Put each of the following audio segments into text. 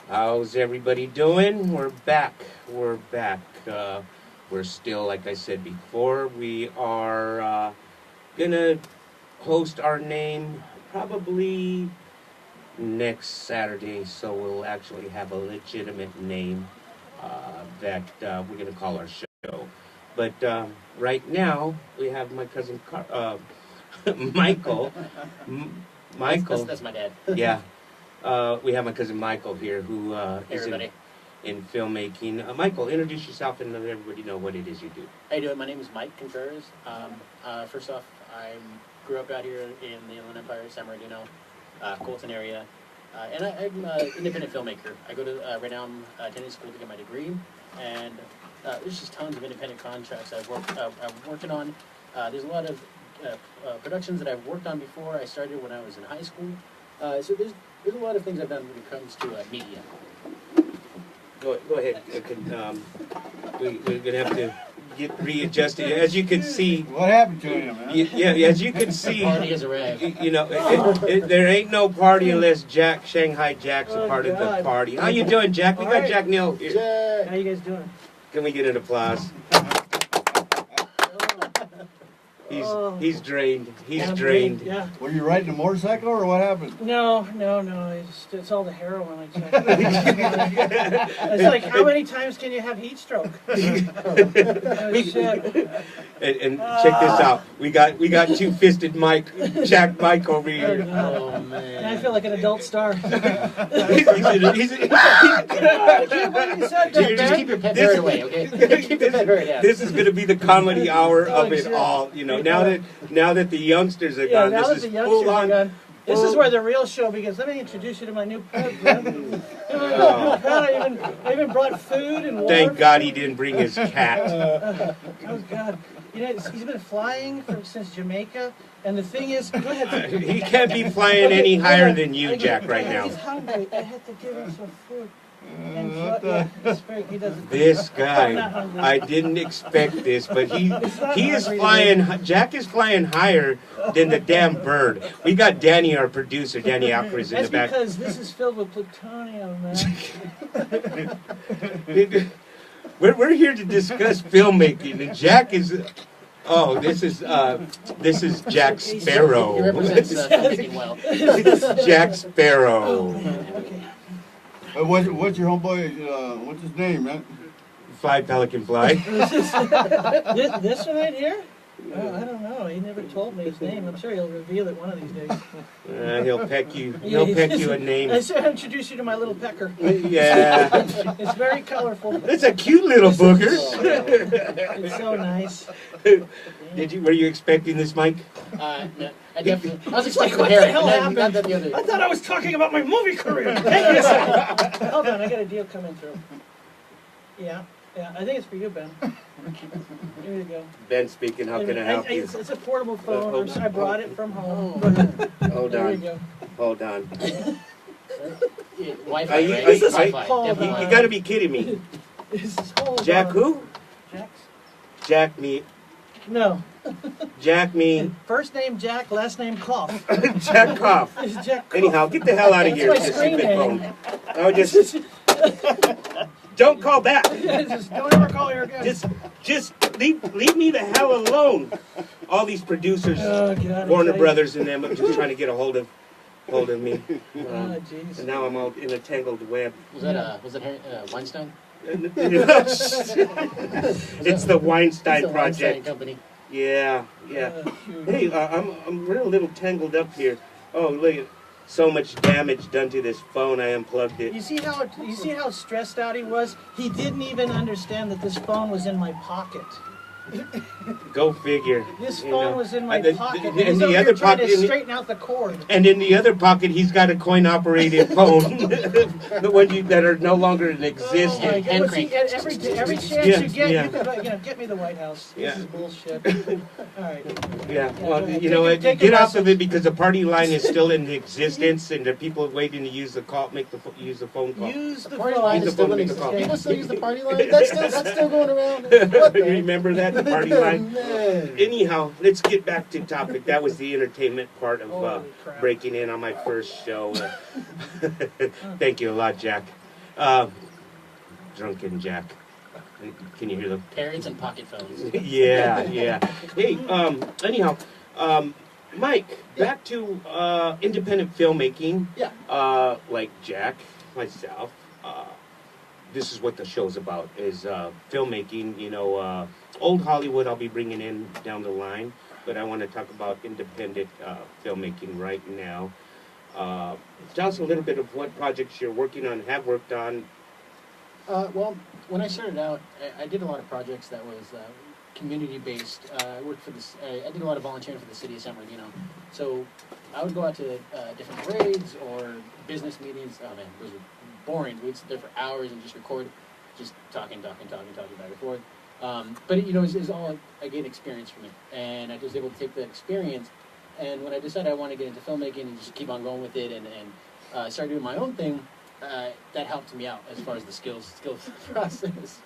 How's everybody doing? We're back. We're back. We're still, like I said before, we are gonna host our name probably next Saturday, so we'll actually have a legitimate name that we're gonna call our show. But right now, we have my cousin Michael. Michael. That's my dad. Yeah. We have my cousin Michael here who is in filmmaking. Michael, introduce yourself and let everybody know what it is you do. How you doing? My name is Mike Contreras. First off, I grew up out here in the Inland Empire, San Bernardino, Colton area. And I'm an independent filmmaker. I go to, right now I'm attending school to get my degree. And there's just tons of independent contracts I'm working on. There's a lot of productions that I've worked on before. I started when I was in high school. So there's a lot of things I've done when it comes to media. Go ahead. We're going to have to get readjusted. As you can see... What happened to him, man? Yeah, as you can see... Party has arrived. You know, there ain't no party unless Shanghai Jack's a part of the party. How you doing, Jack? We got Jack Neal here. Jack. How you guys doing? Can we get an applause? He's drained. He's drained. Yeah. Were you riding a motorcycle or what happened? No. It's all the heroin I took. It's like, how many times can you have heat stroke? Oh, shit. And check this out. We got two-fisted Jack Mike over here. Oh, man. And I feel like an adult star. He's Just keep your pet bird away, okay? Keep the pet bird out. This is going to be the comedy hour of it all. You know, now that the youngsters are gone, now this that is the youngsters full are on. gone, this is where the real show begins. Let me introduce you to my new pet, man. I even brought food and water. Thank God he didn't bring his cat. Oh, God. You know, he's been flying since Jamaica, and the thing is, go ahead. He can't be flying any higher than you, Jack, right now. He's hungry. I had to give him some food. And he doesn't. This guy, I didn't expect this, but he is flying. Jack is flying higher than the damn bird. We got Danny, our producer, Danny Alvarez, in the back. That's because this is filled with plutonium, man. We're here to discuss filmmaking, and Jack is. Oh, this is Jack Sparrow. He represents filmmaking well. Jack Sparrow. Oh, man. Okay. What's your homeboy, what's his name, man? Fly, pelican, fly. This one right here? Oh, I don't know. He never told me his name. I'm sure he'll reveal it one of these days. He'll peck you. He'll peck you a name. I said, introduce you to my little pecker. Yeah. It's very colorful. It's a cute little booger. It's so nice. Were you expecting this, Mike? No, I definitely. I was It's like, expecting what Harry, the hell not happened? the other. I thought I was talking about my movie career. Hang on a second. Hold on, I got a deal coming through. Yeah, I think it's for you, Ben. Here you go. Ben speaking, how can I help you? It's a portable phone. I brought it from home. Hold There you on. go. Hold on. Wi-Fi, Are you- right? are you- Wi-Fi, Paul, definitely You Wi-Fi. gotta be kidding me. This is hold Jack on. who? Jack's? Jack me. No. Jack me. First name Jack, last name Cough. Jack Koff. It's Jack Cough. Anyhow, get the hell out of That's here my with this screen stupid name. phone. Oh, just don't call back. Just don't ever call her again. Just leave me the hell alone. All these producers, Oh, God, Warner I tell you. Brothers and them, are just trying to get a hold of me. Oh, jeez. And now I'm all in a tangled web. Was that Harry, Weinstein? It's the Weinstein It's the Weinstein Project. Company. Yeah. Oh, shoot. Hey, we're a little tangled up here. Oh, look at so much damage done to this phone. I unplugged it. You see how stressed out he was? He didn't even understand that this phone was in my pocket. Go figure. This You phone know. was in my The- pocket. the- And he's in the over other here trying pocket- to in the- straighten out the cord. And in the other pocket, he's got a coin-operated phone. The ones that are no longer in Oh, existence. my Hand God. See, crank. every chance Yeah, you get, yeah. you can, get me the White House. This Yeah. is bullshit. All right. Yeah, Yeah, well, go ahead. you know what? Take Get your off of message. it because the party line is still in existence, and the people are waiting to use the call, use the phone call. Use the Party phone. line Use is the phone still to in make a call. existence. People still use the party line. That's still going around. What the? You remember that, the party line? Man. Anyhow, let's get back to topic. That was the entertainment part of Holy crap. breaking in on my first show. Thank you a lot, Jack. Uh, Drunken Jack. Can you hear the Parrots and pocket phones. yeah, yeah. Hey, anyhow, Mike, back to independent filmmaking. Yeah. Like Jack, myself. This is what the show's about: is filmmaking. You know, old Hollywood. I'll be bringing in down the line, but I want to talk about independent filmmaking right now. Tell us a little bit of what projects you're working on, have worked on. Well, when I started out, I did a lot of projects that was community-based. I worked for this. I did a lot of volunteering for the city of San Bernardino. So I would go out to different parades or business meetings. Oh man, those were boring. We'd sit there for hours and just record, just talking back and forth. But you know, it was all I gained experience from it, and I was able to take that experience. And when I decided I wanted to get into filmmaking and just keep on going with it, and start doing my own thing. That helped me out as far as the skills process.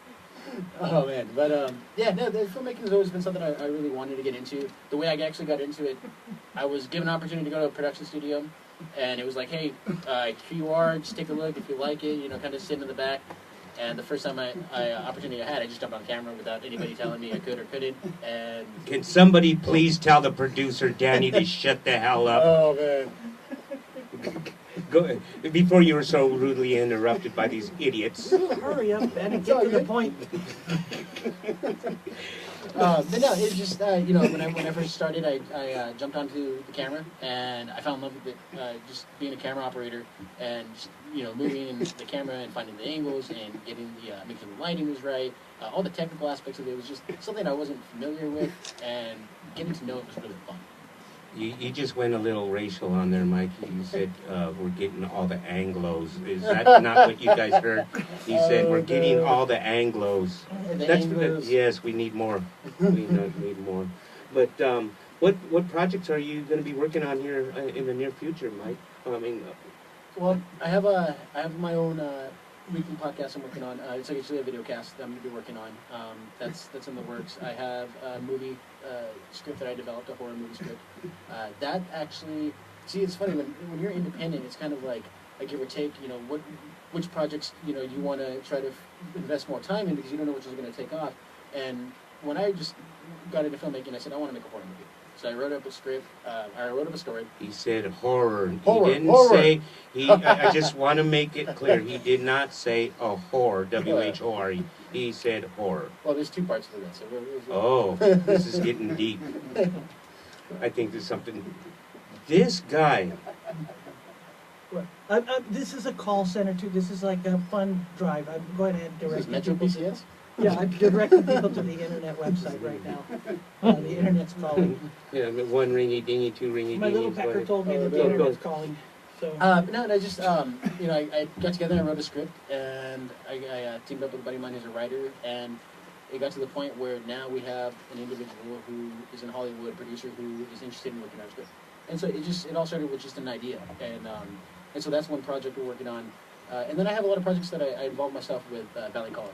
Oh man, but yeah, no, the filmmaking has always been something I really wanted to get into. The way I actually got into it, I was given an opportunity to go to a production studio, and it was like, hey, here you are, just take a look if you like it, you know, kind of sitting in the back. And the first time opportunity I had, I just jumped on camera without anybody telling me I could or couldn't. And Can somebody please tell the producer Danny to shut the hell up? oh man. Go before you were so rudely interrupted by these idiots. Hurry up, Ben, and get to the point. But no, it's just you know, when I first started, I jumped onto the camera and I fell in love with it. Just being a camera operator and just, you know, moving the camera and finding the angles and getting the making sure the lighting was right. All the technical aspects of it was just something I wasn't familiar with, and getting to know it was really fun. You just went a little racial on there, Mike. You said we're getting all the Anglos. Is that not what you guys heard? He said we're getting all the Anglos. The That's Anglos. yes, we need more. We need more. But what projects are you going to be working on here in the near future, Mike? I mean, Well, I have my own weekly podcast I'm working on. It's actually a video cast that I'm going to be working on. That's in the works. I have a movie script that I developed, a horror movie script. That actually, see, it's funny when you're independent. It's kind of like a give or take. You know, which projects you know you want to try to invest more time in because you don't know which is going to take off. And when I just got into filmmaking, I said I want to make a horror movie. So I wrote up a script. I wrote up a story. he said horror. Horror, He didn't horror. say. I just want to make it clear. He did not say a whore. WHORE. He said horror. Well, there's two parts to that. So Oh, this is getting deep. I think there's something. This guy. This is a call center too. This is like a fun drive. I'm going ahead and This is direct Metro people. PCS. Yeah, I'm directing people to the internet website right now. The internet's calling. Yeah, one ringy dingy, two ringy My little dingies. pecker told me that the Go, go. internet's calling. So But no, I just, you know, I got together and I wrote a script, and I teamed up with a buddy of mine who's a writer, and it got to the point where now we have an individual who is in Hollywood, a producer who is interested in working on our script. And so it all started with just an idea, and so that's one project we're working on. And then I have a lot of projects that I involve myself with Valley College.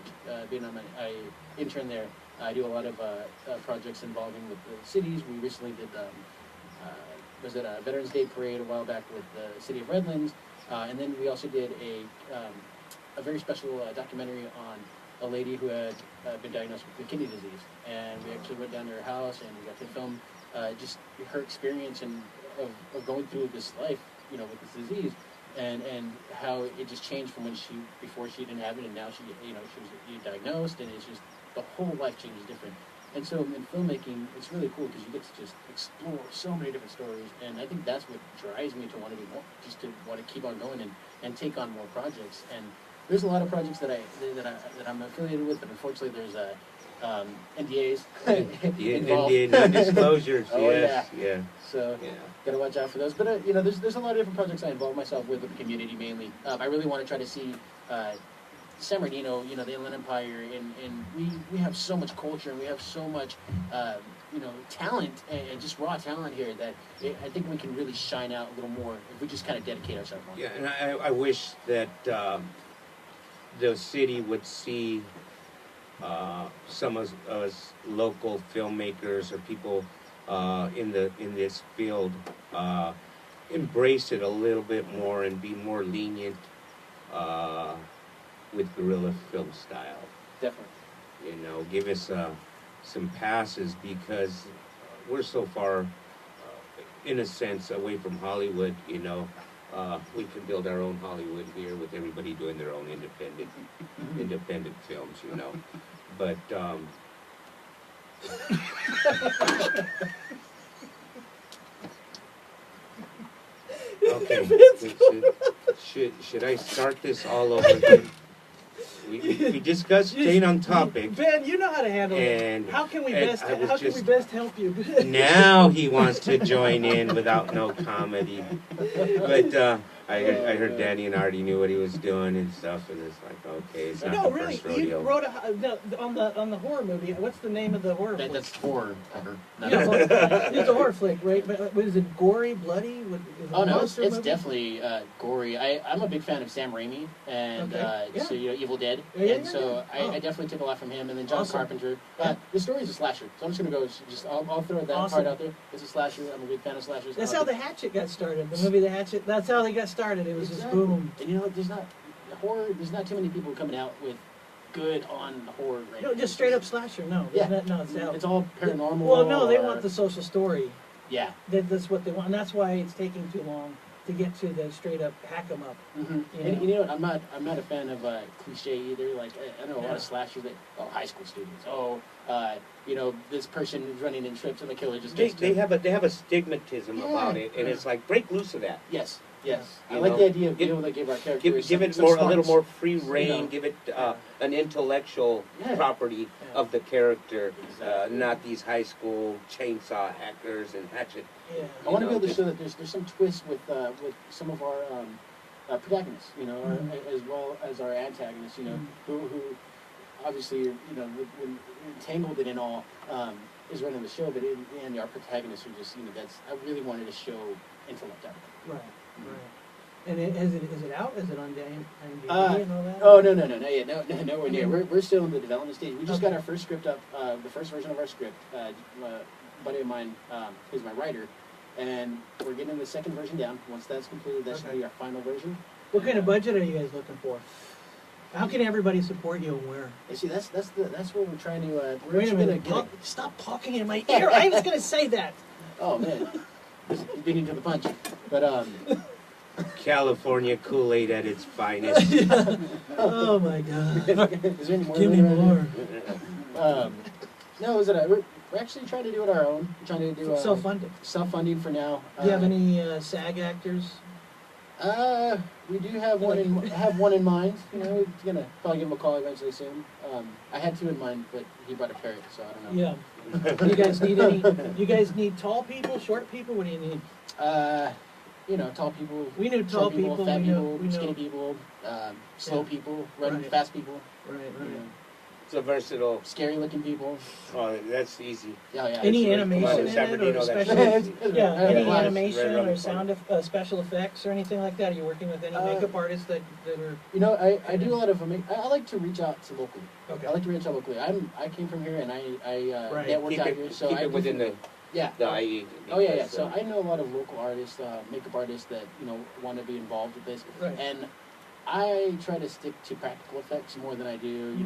Being I intern there, I do a lot of projects involving with the cities. We recently did was it a Veterans Day parade a while back with the city of Redlands, and then we also did a very special documentary on a lady who had been diagnosed with kidney disease, and we actually went down to her house and we got to film just her experience and of going through this life, you know, with this disease. And how it just changed from before she didn't have it, and now she was diagnosed, and it's just the whole life changes different. And so in filmmaking, it's really cool because you get to just explore so many different stories, and I think that's what drives me to want to do more, just to want to keep on going and take on more projects. And there's a lot of projects that I'm affiliated with, but unfortunately there's NDAs involved. Indian non-disclosures. Oh, Yes, yeah. So Yeah. gotta watch out for those. But you know, there's a lot of different projects I involve myself with the community mainly. I really want to try to see San Bernardino, you know, the Inland Empire, and we have so much culture and we have so much you know, talent and just raw talent here that I think we can really shine out a little more if we just kind of dedicate ourselves more. Yeah, and I wish that the city would see some of us local filmmakers or people in this field embrace it a little bit more and be more lenient with guerrilla film style. Definitely. You know, give us some passes because we're so far, in a sense, away from Hollywood. You know, we can build our own Hollywood here with everybody doing their own independent films. You know, but okay. Should I start this all over again? We discussed staying on topic. Ben, you know how to handle And- it. How can we and best? I was How can we just- best help you? Now he wants to join in without no comedy. But I heard Danny and Artie knew what he was doing and stuff, and it's like, okay, it's not No, the really, first you rodeo. wrote on the horror movie. What's the name of the horror flick? That's horror, Tucker. Yeah, it's a horror flick, right? But was it gory, bloody? Is it Oh a no, monster it's movie? definitely gory. I'm a big fan of Sam Raimi and Okay, yeah. so you know Evil Dead, Yeah, and yeah, so yeah. Oh. I definitely took a lot from him. And then John Awesome. Carpenter. Yeah. The story's a slasher, so I'm just gonna go. I'll throw that Awesome. part out there. It's a slasher. I'm a big fan of slashers. That's how The Hatchet got started. The movie The Hatchet. That's how they got started. It was just Exactly. boom. And you know, there's not too many people coming out with good on horror right No, now. just straight up slasher. No, Yeah. no, it's out. It's all paranormal. Well, no, they or- want the social story. Yeah. That's what they want, and that's why it's taking too long to get to the straight up hack 'em up. Mm-hmm. You And know. you know what? I'm not a fan of cliche either. Like I know a lot Yeah. of slashers that high school students. You know, this person is running in trips and the killer just They, gets to they him. have a stigmatism about it, and it's like break loose of that. Yes, yes. I You like know, the idea of give- being able to give our characters Give it some more a little smarts. more free reign. know. Give it an intellectual Yeah. property Yeah. of the character, Exactly. not these high school chainsaw hackers and hatchet. Yeah. I want to be able to just- show that there's some twist with some of our protagonists, you know, Mhm. as well as our antagonists, you know, Mhm. who obviously you know when entangled in all is running the show, but and our protagonists are just I really wanted to show intellect out of it. Right. Right. And is it out? Is it on IMDb and all that? Oh no, not yet. Nowhere near. We're still in the development stage. We just got our first script up, the first version of our script. A buddy of mine is my writer, and we're getting the second version down. Once that's completed, that should Okay. be our final version. What kind of budget are you guys looking for? How can everybody support you and where? You see, that's what we're trying to. We're Wait a actually minute. gonna get. Stop talking in my ear. I was going to say that. Oh man, beating to the punch. But California Kool-Aid at its finest. Oh my God. is there any more? Give me more. No, is it? We're actually trying to do it our own. We're trying to do Self-funded. self-funding for now. Do you have any SAG actors? We do have one in mind. You know, we're gonna probably give him a call eventually soon. I had two in mind, but he brought a parrot, so I don't know. Yeah. You guys need any? You guys need tall people, short people? What do you need? You know, tall people. We know tall short people. fat We people, know. skinny people, slow Yeah. people, running Right. fast people, Right, you right. know, It's a versatile. scary looking people. Oh, that's easy. Yeah. Any Come on, animation in San it Bernardino, or that's special? easy. Yeah, any Right animation around or the sound special effects or anything like that? Are you working with any makeup artists that are? You know, I do a lot of. I like to reach out to locally. Okay. I like to reach out locally. I came from here and I Right. networked Keep out it, here, so keep I it within the yeah. IE. Oh yeah. because, So I know a lot of local artists, makeup artists that want to be involved with this, Right. and I try to stick to practical effects more than I do,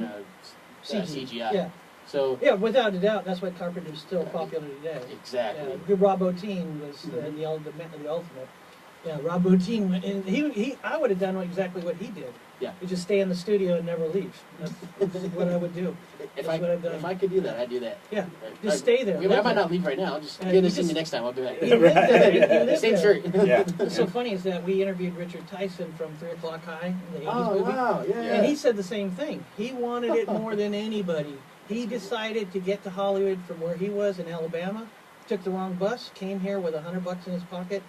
CGI. Yeah, So yeah, without a doubt, that's why Carpenter's still popular today. exactly. Yeah, Rob Bottin was the ultimate. Yeah, Rob Bottin, and he I would have done exactly what he did. Yeah. You just stay in the studio and never leave. That's what I would do. If That's what I've done. if I could do that, I'd do that. Yeah, Right. just stay there. I live might there. not leave right now. I'll just Yeah, get to you see me just- next time. I'll be back. You live there. You live Same there. shirt. Yeah. What's so funny is that we interviewed Richard Tyson from 3 O'Clock High in the 80s Oh movie. wow! Yeah. And he said the same thing. He wanted it more than anybody. He decided to get to Hollywood from where he was in Alabama, took the wrong bus, came here with $100 in his pocket,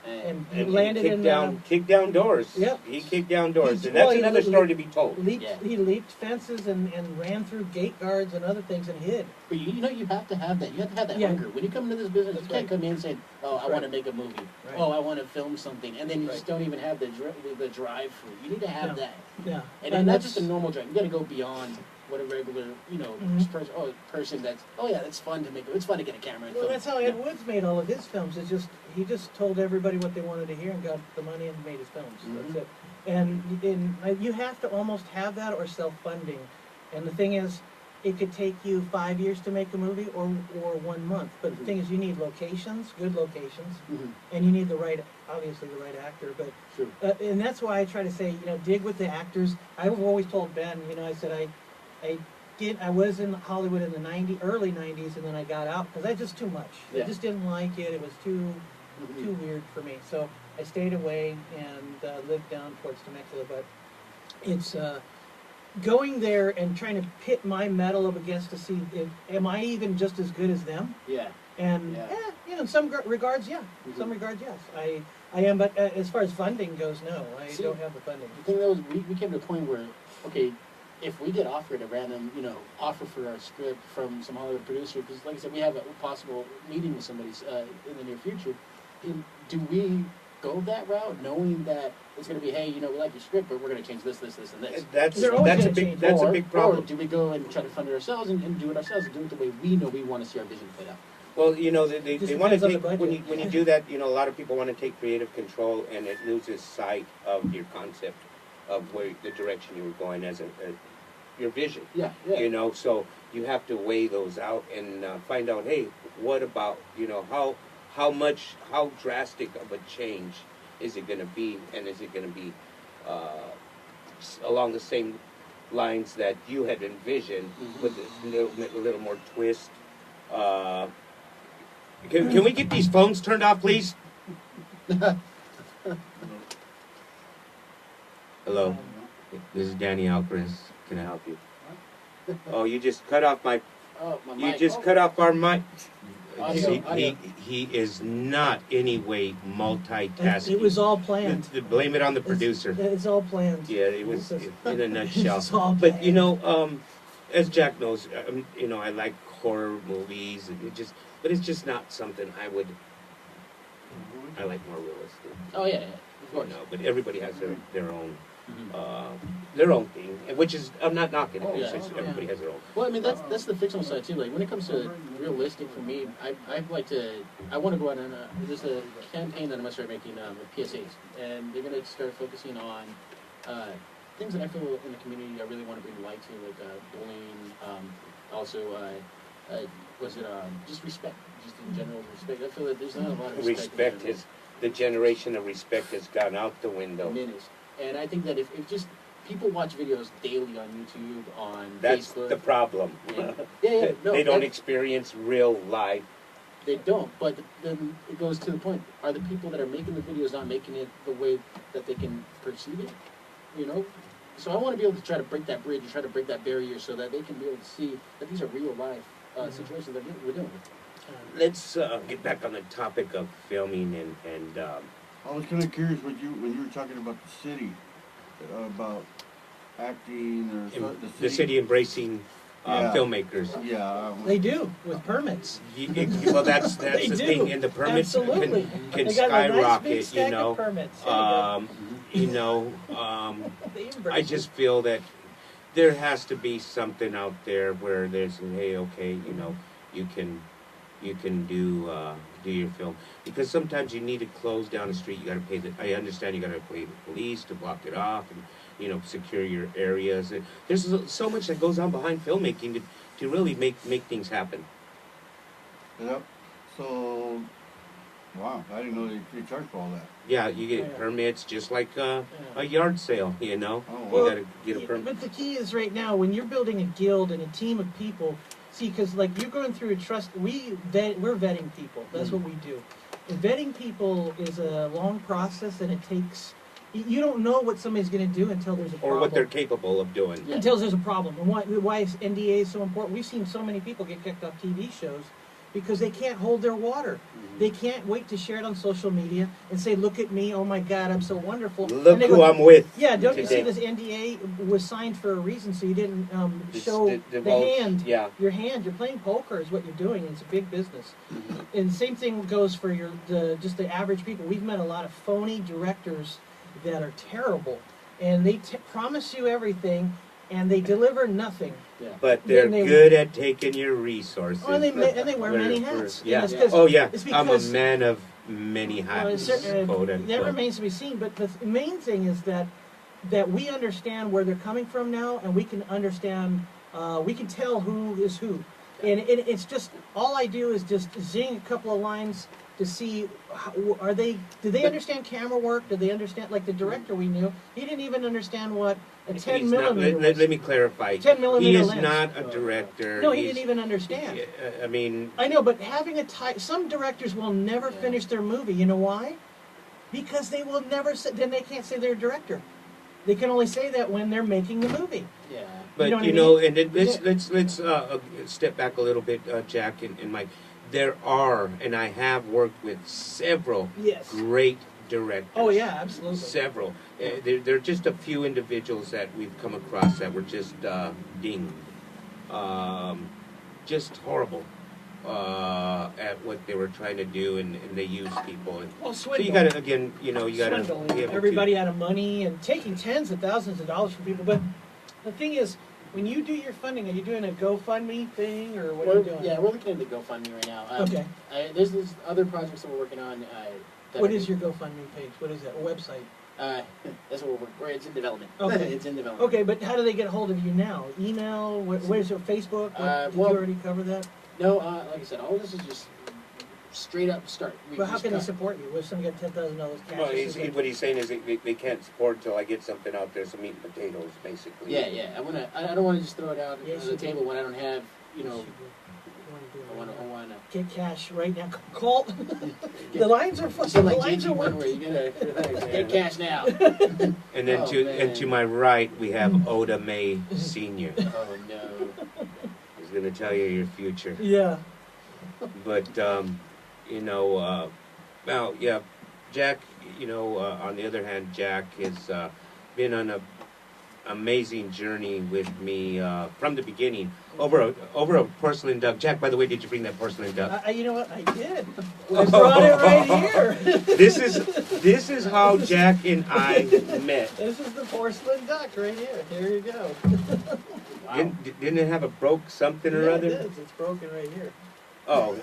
and he And landed kicked in kicked down doors. Yep. He kicked down doors, He- and that's well, he another li- story to be told. Yeah. He leaped fences and ran through gate guards and other things and hid. But you know, you have to have that. You have to have that Yeah. hunger. When you come into this business, That's you can't right. come in and say, "Oh, I Right. want to make a movie. Right. Oh, I want to film something," and then you Right. just don't even have the drive for it. You need to have Yeah. that, Yeah. and not just a normal drive. You got to go beyond what a regular, you know, Mhm. person that's, oh yeah, it's fun to make, it's fun to get a camera and Well, film. that's how Ed Wood's made all of his films. It's just he just told everybody what they wanted to hear and got the money and made his films. Mhm. That's it. And you have to almost have that or self-funding. And the thing is, it could take you 5 years to make a movie or 1 month. But the Mhm. thing is, you need locations, good locations, Mhm. and you need obviously the right actor. But True. and that's why I try to say, dig with the actors. I've always told Ben, I said I was in Hollywood in the early '90s, and then I got out because I just too much. Yeah. I just didn't like it. It was too Mhm. weird for me. So I stayed away and lived down towards Temecula. But it's going there and trying to pit my metal up against to see am I even just as good as them? Yeah. And Yeah. in some regards, yeah. In Mhm. some regards, yes. I am, but as far as funding goes, no, I See, don't have the funding. The thing though is we came to a point where, okay, if we get offered a random, offer for our script from some Hollywood producer, because like I said, we have a possible meeting with somebody in the near future, do we go that route knowing that it's going to be, hey, we like your script, but we're going to change this, and this? They're always That's a gonna big change. that's a Or- big problem. Or do we go and try to fund it ourselves and do it ourselves and do it the way we know we want to see our vision played out? Well, they Just want to depends on the take when budget. you do that. A lot of people want to take creative control, and it loses sight of your concept of where the direction you were going as your vision. Yeah. So you have to weigh those out and find out. Hey, what about how drastic of a change is it going to be, and is it going to be along the same lines that you had envisioned Mhm. with a little more twist. Can we get these phones turned off, please? Hello, this is Danny Alcris. Can I help you? Oh, you just cut off my. Oh, my You mic. just cut off our mic. Audio, audio. He is not any way multitasking. It was all planned. Blame it on the producer. It's all planned. Yeah, it was in a nutshell. It's all But planned. as Jack knows, I like horror movies, and it's just not something I would. I like more realistic. Oh yeah, of course. But everybody has their own Mhm. their own thing, which is I'm not knocking it. Oh, It's yeah. just everybody has their own. Well, I mean that's the fictional side too. Like when it comes to realistic, for me, I want to go out and there's a campaign that I'm gonna start making with PSAs, and they're gonna start focusing on things that I feel in the community I really want to bring light to, like bullying, also just respect, just in general respect. I feel that there's not a lot of respect. The generation of respect has gone out the window. Minutes. And I think that if just people watch videos daily on YouTube, on That's Facebook. the problem. Yeah, no, They don't that- experience real life. They don't, but then it goes to the point. Are the people that are making the videos not making it the way that they can perceive it? So I want to be able to try to break that bridge and try to break that barrier so that they can be able to see that these are real life situations that we're dealing with. Let's get back on the topic of filming and I was kind of curious when you were talking about the city, about acting or the city embracing Yeah. filmmakers. Yeah. They do with permits. Well, that's They the do. thing, and the permits Absolutely. can They got a nice big skyrocket. stack of permits. There you go. They embrace I just feel that there has to be something out there where there's, hey, okay, you can do your film, because sometimes you need to close down the street. You got to pay I understand you got to pay the police to block it off and secure your areas. There's so much that goes on behind filmmaking to really make things happen. Yep. So, wow, I didn't know they charge for all that. Yeah, you get Yeah. permits just like a Yeah. yard sale. Oh, You well, got to get a permit. But the key is right now when you're building a guild and a team of people. See, because like you're going through a trust. We're vetting people. That's what we do. And vetting people is a long process, and it takes. You don't know what somebody's going to do until there's a problem. Or what they're capable of doing. Yeah. Until there's a problem. And why is NDA so important? We've seen so many people get kicked off TV shows because they can't hold their water. They can't wait to share it on social media and say, "Look at me! Oh my God, I'm so wonderful." Look And they who go, I'm with. Yeah, don't you see today. this NDA was signed for a reason, so you didn't This- show the the divulge- hand. Yeah. Your hand. You're playing poker is what you're doing. It's a big business. And same thing goes for just the average people. We've met a lot of phony directors that are terrible, and they promise you everything, and they deliver nothing. Yeah. But they're Then they- good at taking your resources. Oh, and they wear many hats. Yeah. And it's 'cause- Oh yeah. it's I'm a because- man of many Well, hats. that quote unquote. remains to be seen. But the main thing is that we understand where they're coming from now, and we can understand. We can tell who is who, and it's just all I do is just zing a couple of lines to see do they understand camera work? Do they understand, like the director we knew, he didn't even understand what a 10 He's not- millimeter let, was. let me clarify. 10 millimeter He is lens. not a director. No, he He's- didn't even understand. I mean, I know, but having some directors will never Yeah. finish their movie. You know why? Because they will never say, then they can't say they're a director. They can only say that when they're making the movie. Yeah. but know what you I know, mean? and then let's step back a little bit, Jack and Mike. There are, and I have worked with several Yes. great directors. Oh yeah, absolutely. Several. There are just a few individuals that we've come across that were just dinged. Just horrible at what they were trying to do, and they use people. And Well, so swindle. you gotta, again, you know, you gotta Swindling be able everybody to. out of money and taking tens of thousands of dollars from people. But the thing is, when you do your funding, are you doing a GoFundMe thing or what are you doing? Yeah, we're looking into GoFundMe right now. Okay. There's other projects that we're working on. What is your GoFundMe page? What is that? A website? That's what it's in development. Okay. It's in development. Okay, but how do they get hold of you now? Email? Where's your Facebook? Did well- you already cover that? No, like I said, all this is just straight up start. We Well, how just can they cut. support you? If somebody got $10,000 cash? Well, this is what he's saying is they can't support until I get something out there, some meat and potatoes, basically. Yeah. I don't want to just throw it out Yes, on the you table when I don't have, You you know, should do it. I want to. Get cash right now. Call. The lines are full. So The like lines are JG one working. where you gotta get cash now. And then Oh, to man. my right we have Oda May Senior. Oh no. He's gonna tell you your future. Yeah. But you know, well, yeah, Jack. You know, on the other hand, Jack has been on a amazing journey with me from the beginning. Over a porcelain duck. Jack, by the way, did you bring that porcelain duck? You know what? I did. I brought it right here. This is how Jack and I met. This is the porcelain duck right here. Here you go. Wow. Didn't it have a broke something or Yeah, other? it is. It's broken right here. Oh,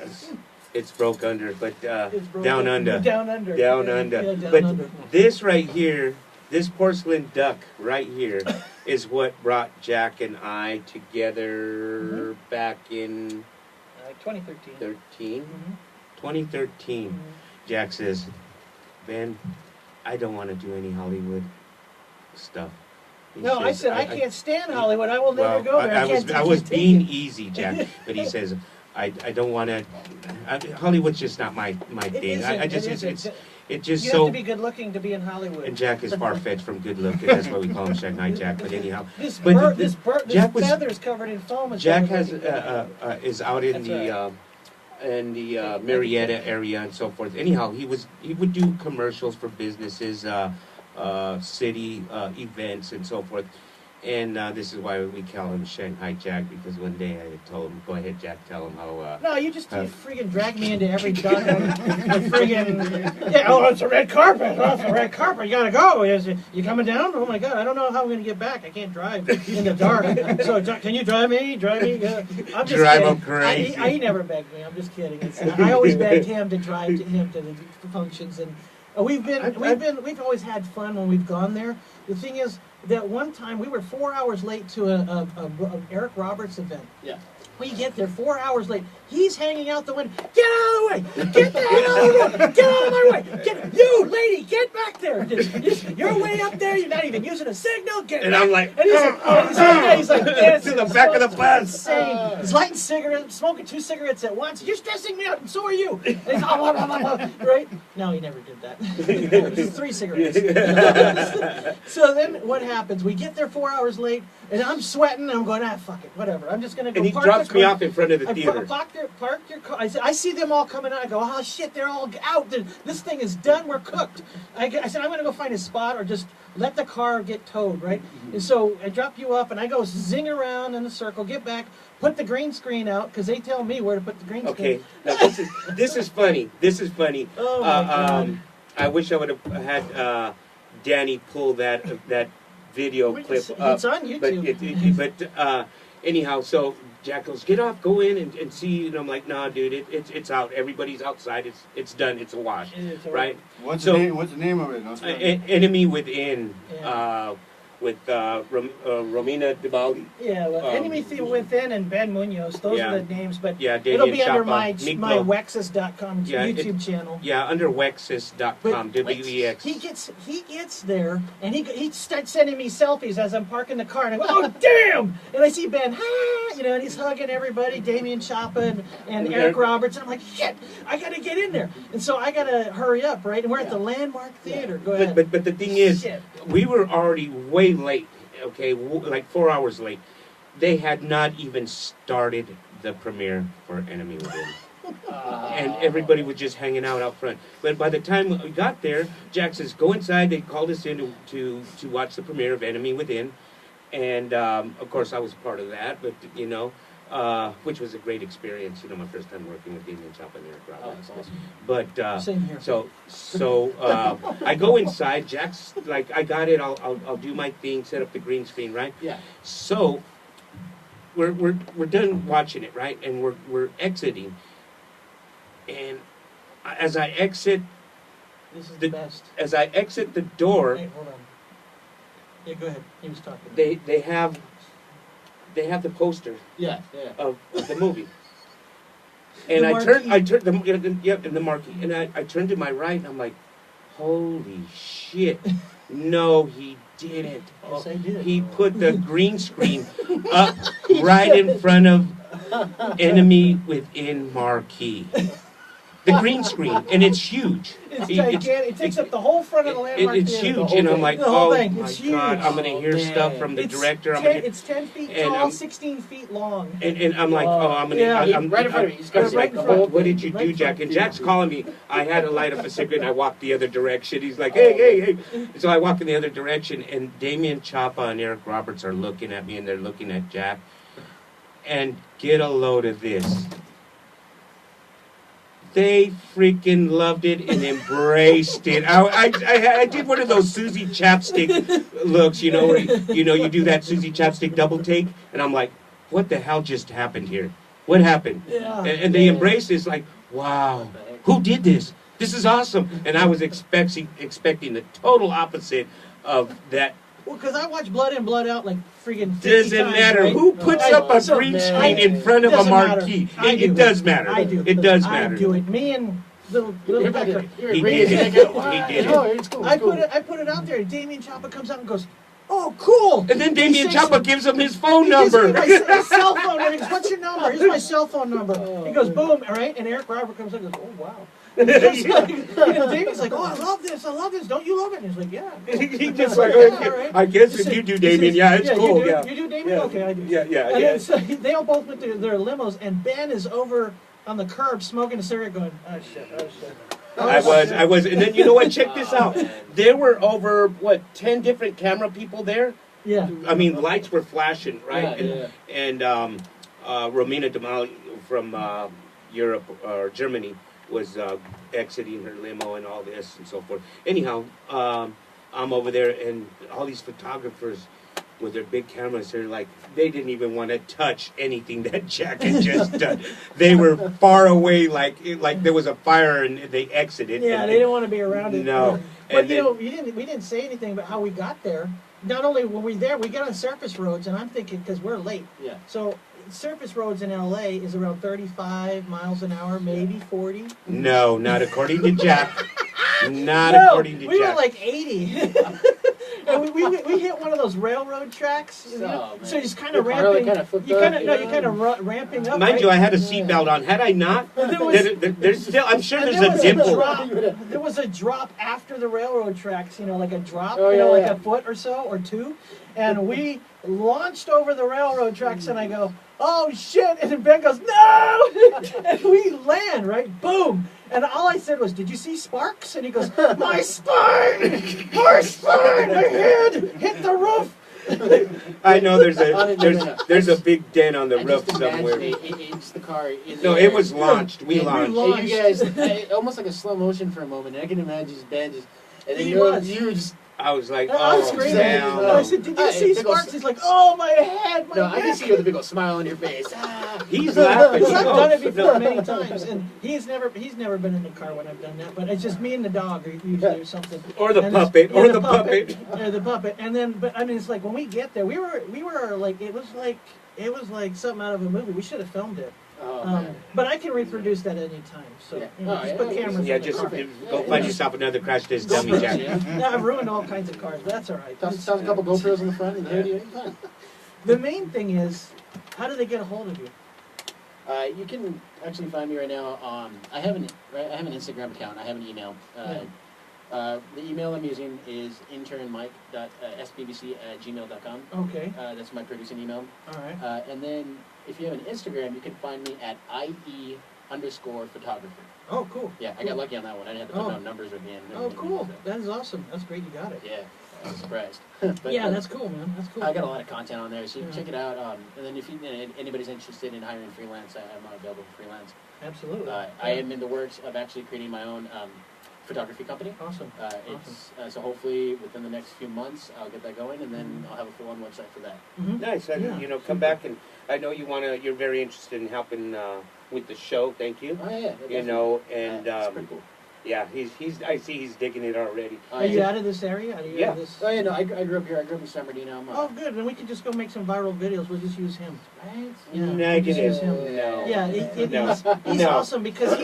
it's broke under, but It's broken. down under. Down under. Down Yeah, under. yeah, down But under. this right here, this porcelain duck right here, is what brought Jack and I together back in 2013. 13, Mhm. 2013. Mhm. Jack says, Ben, I don't want to do any Hollywood stuff. He No, I says, said I can't stand Hollywood. I will never well, go there. I can't was take being it. easy, Jack, but he says, I don't want to. Hollywood's just not my It thing. isn't, I just it it's isn't. just You so. have to be good looking to be in Hollywood. And Jack is far fetched from good looking. That's why we call him Shanghai Jack. But anyhow, This but this Jack was- feather's covered in foam. is Jack better has looking. is out in That's the Marietta area and so forth. Anyhow, he would do commercials for businesses, city events and so forth. And this is why we call him Shanghai Jack, because one day I told him, "Go ahead, Jack, tell him how." No, you freaking drag me into every duck. Friggin' yeah. Oh, it's a red carpet. Oh, it's a red carpet. You gotta go. You coming down? Oh my God, I don't know how I'm gonna get back. I can't drive in the dark. So can you drive me? Drive me? I'm just Drive kidding. him crazy. He never begged me. I'm just kidding. I always begged him to drive him to the functions, and we've always had fun when we've gone there. The thing is that one time we were 4 hours late to a Eric Roberts event. Yeah. We get there 4 hours late. He's hanging out the window. Get out of the way! Get the hell out of the way! Get out of my way! You lady, get back there! You're way up there. You're not even using a signal. Get And back. I'm like, and he's like, to the back of the bus. Insane. He's lighting cigarettes, smoking 2 cigarettes at once. You're stressing me out, and so are you. And he's, right? No, he never did that. It was 3 cigarettes. So then what happens? We get there 4 hours late, and I'm sweating. And I'm going, fuck it, whatever. I'm just gonna go. And he park drops the me car. off in front of the theater. Park your car. I see them all coming out. I go, oh shit, they're all out. This thing is done. We're cooked. I said, I'm going to go find a spot or just let the car get towed, right? And so I drop you off and I go zing around in the circle, get back, put the green screen out because they tell me where to put the green Okay, screen. now this is funny. This is funny. Oh my God. I wish I would have had Danny pull that video clip up. It's on YouTube. But anyhow, so Jack goes, get off, go in and see. And I'm like, nah, dude, it's out. Everybody's outside. It's done. It's a wash, It's right? What's So- the name? What's the name of it? No, Enemy Within, Yeah. with Romina DeBali. Yeah, well, Enemy Within and Ben Munoz, those Yeah. are the names, but Yeah, it'll Damien be under Chapa, my Miklo. Wexus.com Yeah, YouTube channel. Yeah, under Wexus.com, But WEX. He gets there and he starts sending me selfies as I'm parking the car and I go, oh damn! And I see Ben, and he's hugging everybody, Damien Chapa and Eric Roberts. And I'm like, shit, I gotta get in there. And so I gotta hurry up, right? And we're at the Landmark Theater. Go ahead. But the thing is, Shit. we were already way late, okay, like 4 hours late. They had not even started the premiere for Enemy Within. And everybody was just hanging out front. But by the time we got there, Jack says, go inside. They called us in to watch the premiere of Enemy Within. And, of course, I was a part of that, but, which was a great experience, my first time working with Damien Chapa and Eric Roberts. That's awesome. But, Same here. so I go inside. Jack's like, I got it. I'll do my thing, set up the green screen, right? Yeah. So we're done watching it, right? And we're exiting. And as I exit This is the best. as I exit the door, Hey, hold on. Yeah, go ahead. He was talking. they have the poster Yeah. of the movie. The And marquee. I turned in the marquee, and I turned to my right, and I'm like, holy shit! No, he didn't. Yes, I did. He put the green screen up right in front of Enemy Within marquee. The green screen, and it's huge. It's gigantic. It takes up the whole front of the Landmark It's Theater. huge, and I'm like, The whole oh thing. my It's god, huge. I'm gonna hear Oh, stuff man. from the It's director. 10 feet and, tall, 16 feet long. and I'm like, oh, I'm gonna. Yeah. I'm Right in front of you. He's got I was it like, right in front. what did you Right do, in Jack? front. And Jack's calling me. I had to light up a cigarette, and I walked the other direction. He's like, hey. So I walk in the other direction, and Damien Chapa and Eric Roberts are looking at me, and they're looking at Jack. And get a load of this. They freaking loved it and embraced it. I did one of those Susie Chapstick looks, where you do that Susie Chapstick double take, and I'm like, what the hell just happened here? What happened? Yeah. And they embraced it. It's like, wow, who did this? This is awesome. And I was expecting the total opposite of that. Well, because I watch Blood In, Blood Out like freaking 50 Doesn't times, matter right? who puts up a So, green man, screen in front of a doesn't matter. marquee. I It do. does matter. I do. It does matter. I do it. Me and little Becker. He did it. He did it. No, it's cool. I put it out there. Damien Chapa comes out and goes, "Oh, cool!" And then Damien He says- Chapa gives him his phone He gives number. me my cell phone number. He goes, "What's your number?" Here's my cell phone number. He goes, "Boom!" All right, and Eric Robert comes in and goes, "Oh wow." Damien's like, "Oh, I love this. Don't you love it?" And he's like, "Yeah." He just like, Yeah, okay, all right. I guess He if said- you do he Damien, says, yeah, it's cool. You Yeah. do, you do Damien? Yeah. Okay, I do. Yeah. And then, so they all both went to their limos, and Ben is over on the curb smoking a cigarette, going, "Oh shit, oh shit." I was, and then you know what? Check this out. There were over 10 different camera people there. Yeah. I mean, lights were flashing, right? Yeah, And Romina Damali from Europe or Germany was exiting her limo and all this and so forth. Anyhow, I'm over there, and all these photographers with their big cameras, they didn't even want to touch anything that Jack had just done. They were far away, like there was a fire, and they exited. Yeah, and they didn't want to be around it. No. But And then- we didn't say anything about how we got there. Not only were we there, we got on surface roads, and I'm thinking, because we're late. Yeah. So surface roads in LA is around 35 miles an hour, maybe 40. No, not according to Jack. Not No, according to we Jack. were like 80. And we hit one of those railroad tracks, you know? Oh, man. So just kind Your of car, like, ramping. kinda flipped You up, kind of you no, know? you kind of ramping up. Mind right? you, I had a seatbelt on. Had I not, And there was- there's still. I'm sure And there's there a was dimple. drop. There was a drop after the railroad tracks, like a drop, Oh, yeah, like yeah. a foot or so, or two. And we launched over the railroad tracks, and I go, "Oh shit!" And then Ben goes, "No!" And we land, right? Boom! And all I said was, "Did you see sparks?" And he goes, "My spine! My spine! My head hit the roof!" I know there's a big dent on the I roof just imagine somewhere. it's the car. In No, the it air. was launched. We Yeah, we launched. And you guys, almost like a slow motion for a moment. I can imagine just Ben just, and then He you was. just I was like, I was oh, screaming. hell I no. said, "Did you Hey, see big ol' Sparks?" He's like, "Oh, my head, my No, I can neck." see you with a big old smile on your face. Ah. He's laughing. Because I've done it No, before many times, and he's never been in the car when I've done that. But it's just me and the dog, usually, or something. Or the And puppet, yeah, or the puppet. or the puppet. And then, but I mean, it's like when we get there, we were like, it was like something out of a movie. We should have filmed it. Oh, man. But I can reproduce that anytime. So Yeah. you know, Oh, just yeah, put yeah, cameras. Yeah, in the just car. go find yourself another crash test dummy, Jack. Yeah, I've ruined all kinds of cars. But that's all right. Toss a couple GoPros in the front and the hood. Fine. The main thing is, how do they get a hold of you? You can actually find me right now. I have an Instagram account. I have an email. The email I'm using is internmike.sbbc@gmail.com. Okay. That's my producing email. All right. And then if you have an Instagram, you can find me at IE_photography. Oh, cool. Yeah, I got lucky on that one. I didn't have to put no numbers at the end. Oh, cool. That is awesome. That's great. You got it. Yeah, I was surprised. But, Yeah, that's cool, man. That's cool. I got a lot of content on there, so you can Yeah. check it out. And then if anybody's interested in hiring freelance, I'm available for freelance. Absolutely. I am in the works of actually creating my own photography company. Awesome. So hopefully within the next few months I'll get that going, and then I'll have a full-on website for that. Mhm. Nice. And, Yeah. you know, come back, and I know you're very interested in helping with the show. Thank you. Oh yeah, You know, and it's pretty cool. yeah, I see he's digging it already. Are you out of this area? Are you Yeah. out of this? Oh yeah, no, I grew up here. I grew up in San Bernardino. Oh, good. Then we could just go make some viral videos. We'll just use him. Right? Yeah. Negative. We'll just use him. No. Yeah, No. he's No. awesome because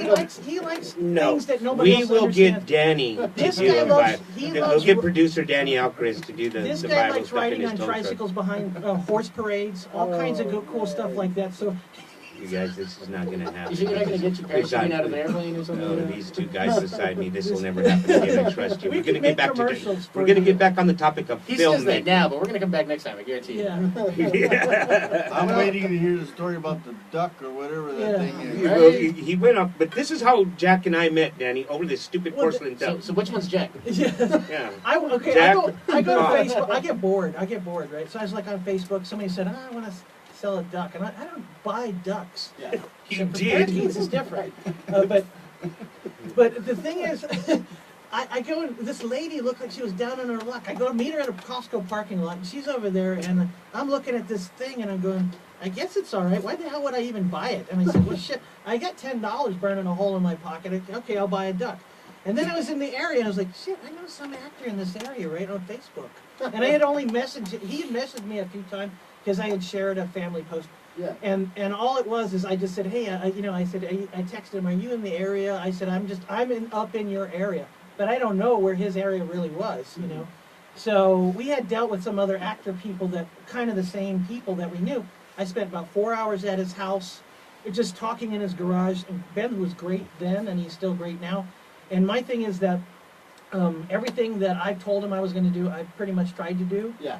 he likes No. things that nobody We else will understands. get Danny to This do guy a loves- vi- he We'll loves- get producer Danny Alcris to do the This viral guy likes stuff in riding his on tow truck. tricycles behind horse parades, all kinds of cool stuff like that. So You guys, this is not going to happen. You sure you're not going to get your parents shooting out of an airplane or something? No, these two guys beside me, this will never happen again. I trust you. We We're going to can get make back commercials for We're going to you. get back on the topic of He says that filmmaking. now, but we're going to come back next time. I guarantee you. yeah. Yeah. I'm waiting to hear the story about the duck or whatever that Yeah. thing is. Well, he went off, but this is how Jack and I met, Danny, over this stupid Well, porcelain tub. So which one's Jack? Yeah. Yeah. I go Jack, to oh. Facebook. I get bored, right? So I was like on Facebook. Somebody said, I want to sell a duck, and I don't buy ducks. Yeah. You The did. parakeets is different. But the thing is, I go and this lady looked like she was down on her luck. I go to meet her at a Costco parking lot, and she's over there, and I'm looking at this thing, and I'm going, I guess it's all right. Why the hell would I even buy it? And I said, well, shit, I got $10 burning a hole in my pocket. Okay, I'll buy a duck. And then I was in the area, and I was like, shit, I know some actor in this area, right, on Facebook. And I had only he had messaged me a few times because I had shared a family post. Yeah. And all it was is I just said, hey, I texted him, are you in the area? I said, I'm up in your area, but I don't know where his area really was, you know. So we had dealt with some other actor people that kind of the same people that we knew. I spent about 4 hours at his house, just talking in his garage. And Ben was great then, and he's still great now. And my thing is that everything that I told him I was going to do, I pretty much tried to do. Yeah.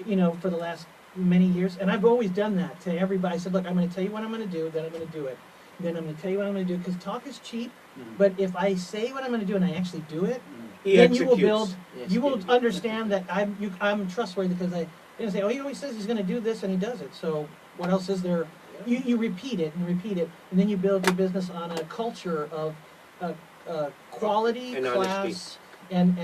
You know, for the last many years, and I've always done that to everybody. I said, look, I'm going to tell you what I'm going to do, then I'm going to do it. Then I'm going to tell you what I'm going to do, because talk is cheap, but if I say what I'm going to do and I actually do it, He then you executes. will build, Yes, you will yes. understand that I'm trustworthy, because I didn't say, oh, he always says he's going to do this, and he does it. So what else is there? You repeat it, and then you build your business on a culture of quality, And class, and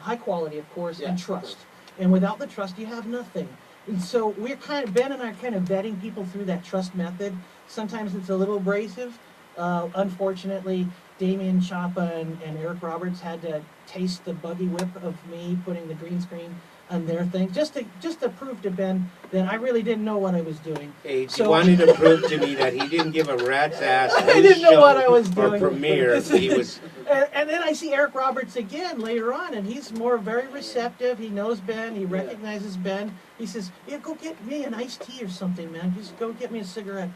high quality, of course, Yeah, and of trust. course. And without the trust, you have nothing. And so Ben and I are kind of vetting people through that trust method. Sometimes it's a little abrasive. Unfortunately, Damien Chapa and Eric Roberts had to taste the buggy whip of me putting the green screen on their thing, just to prove to Ben that I really didn't know what I was doing. He So- wanted to prove to me that he didn't give a rat's ass. I didn't know what I was Or doing. premiere. He was. And then I see Eric Roberts again later on, and he's very receptive. He knows Ben. He recognizes Ben. He says, yeah, go get me an iced tea or something, man. Just go get me a cigarette.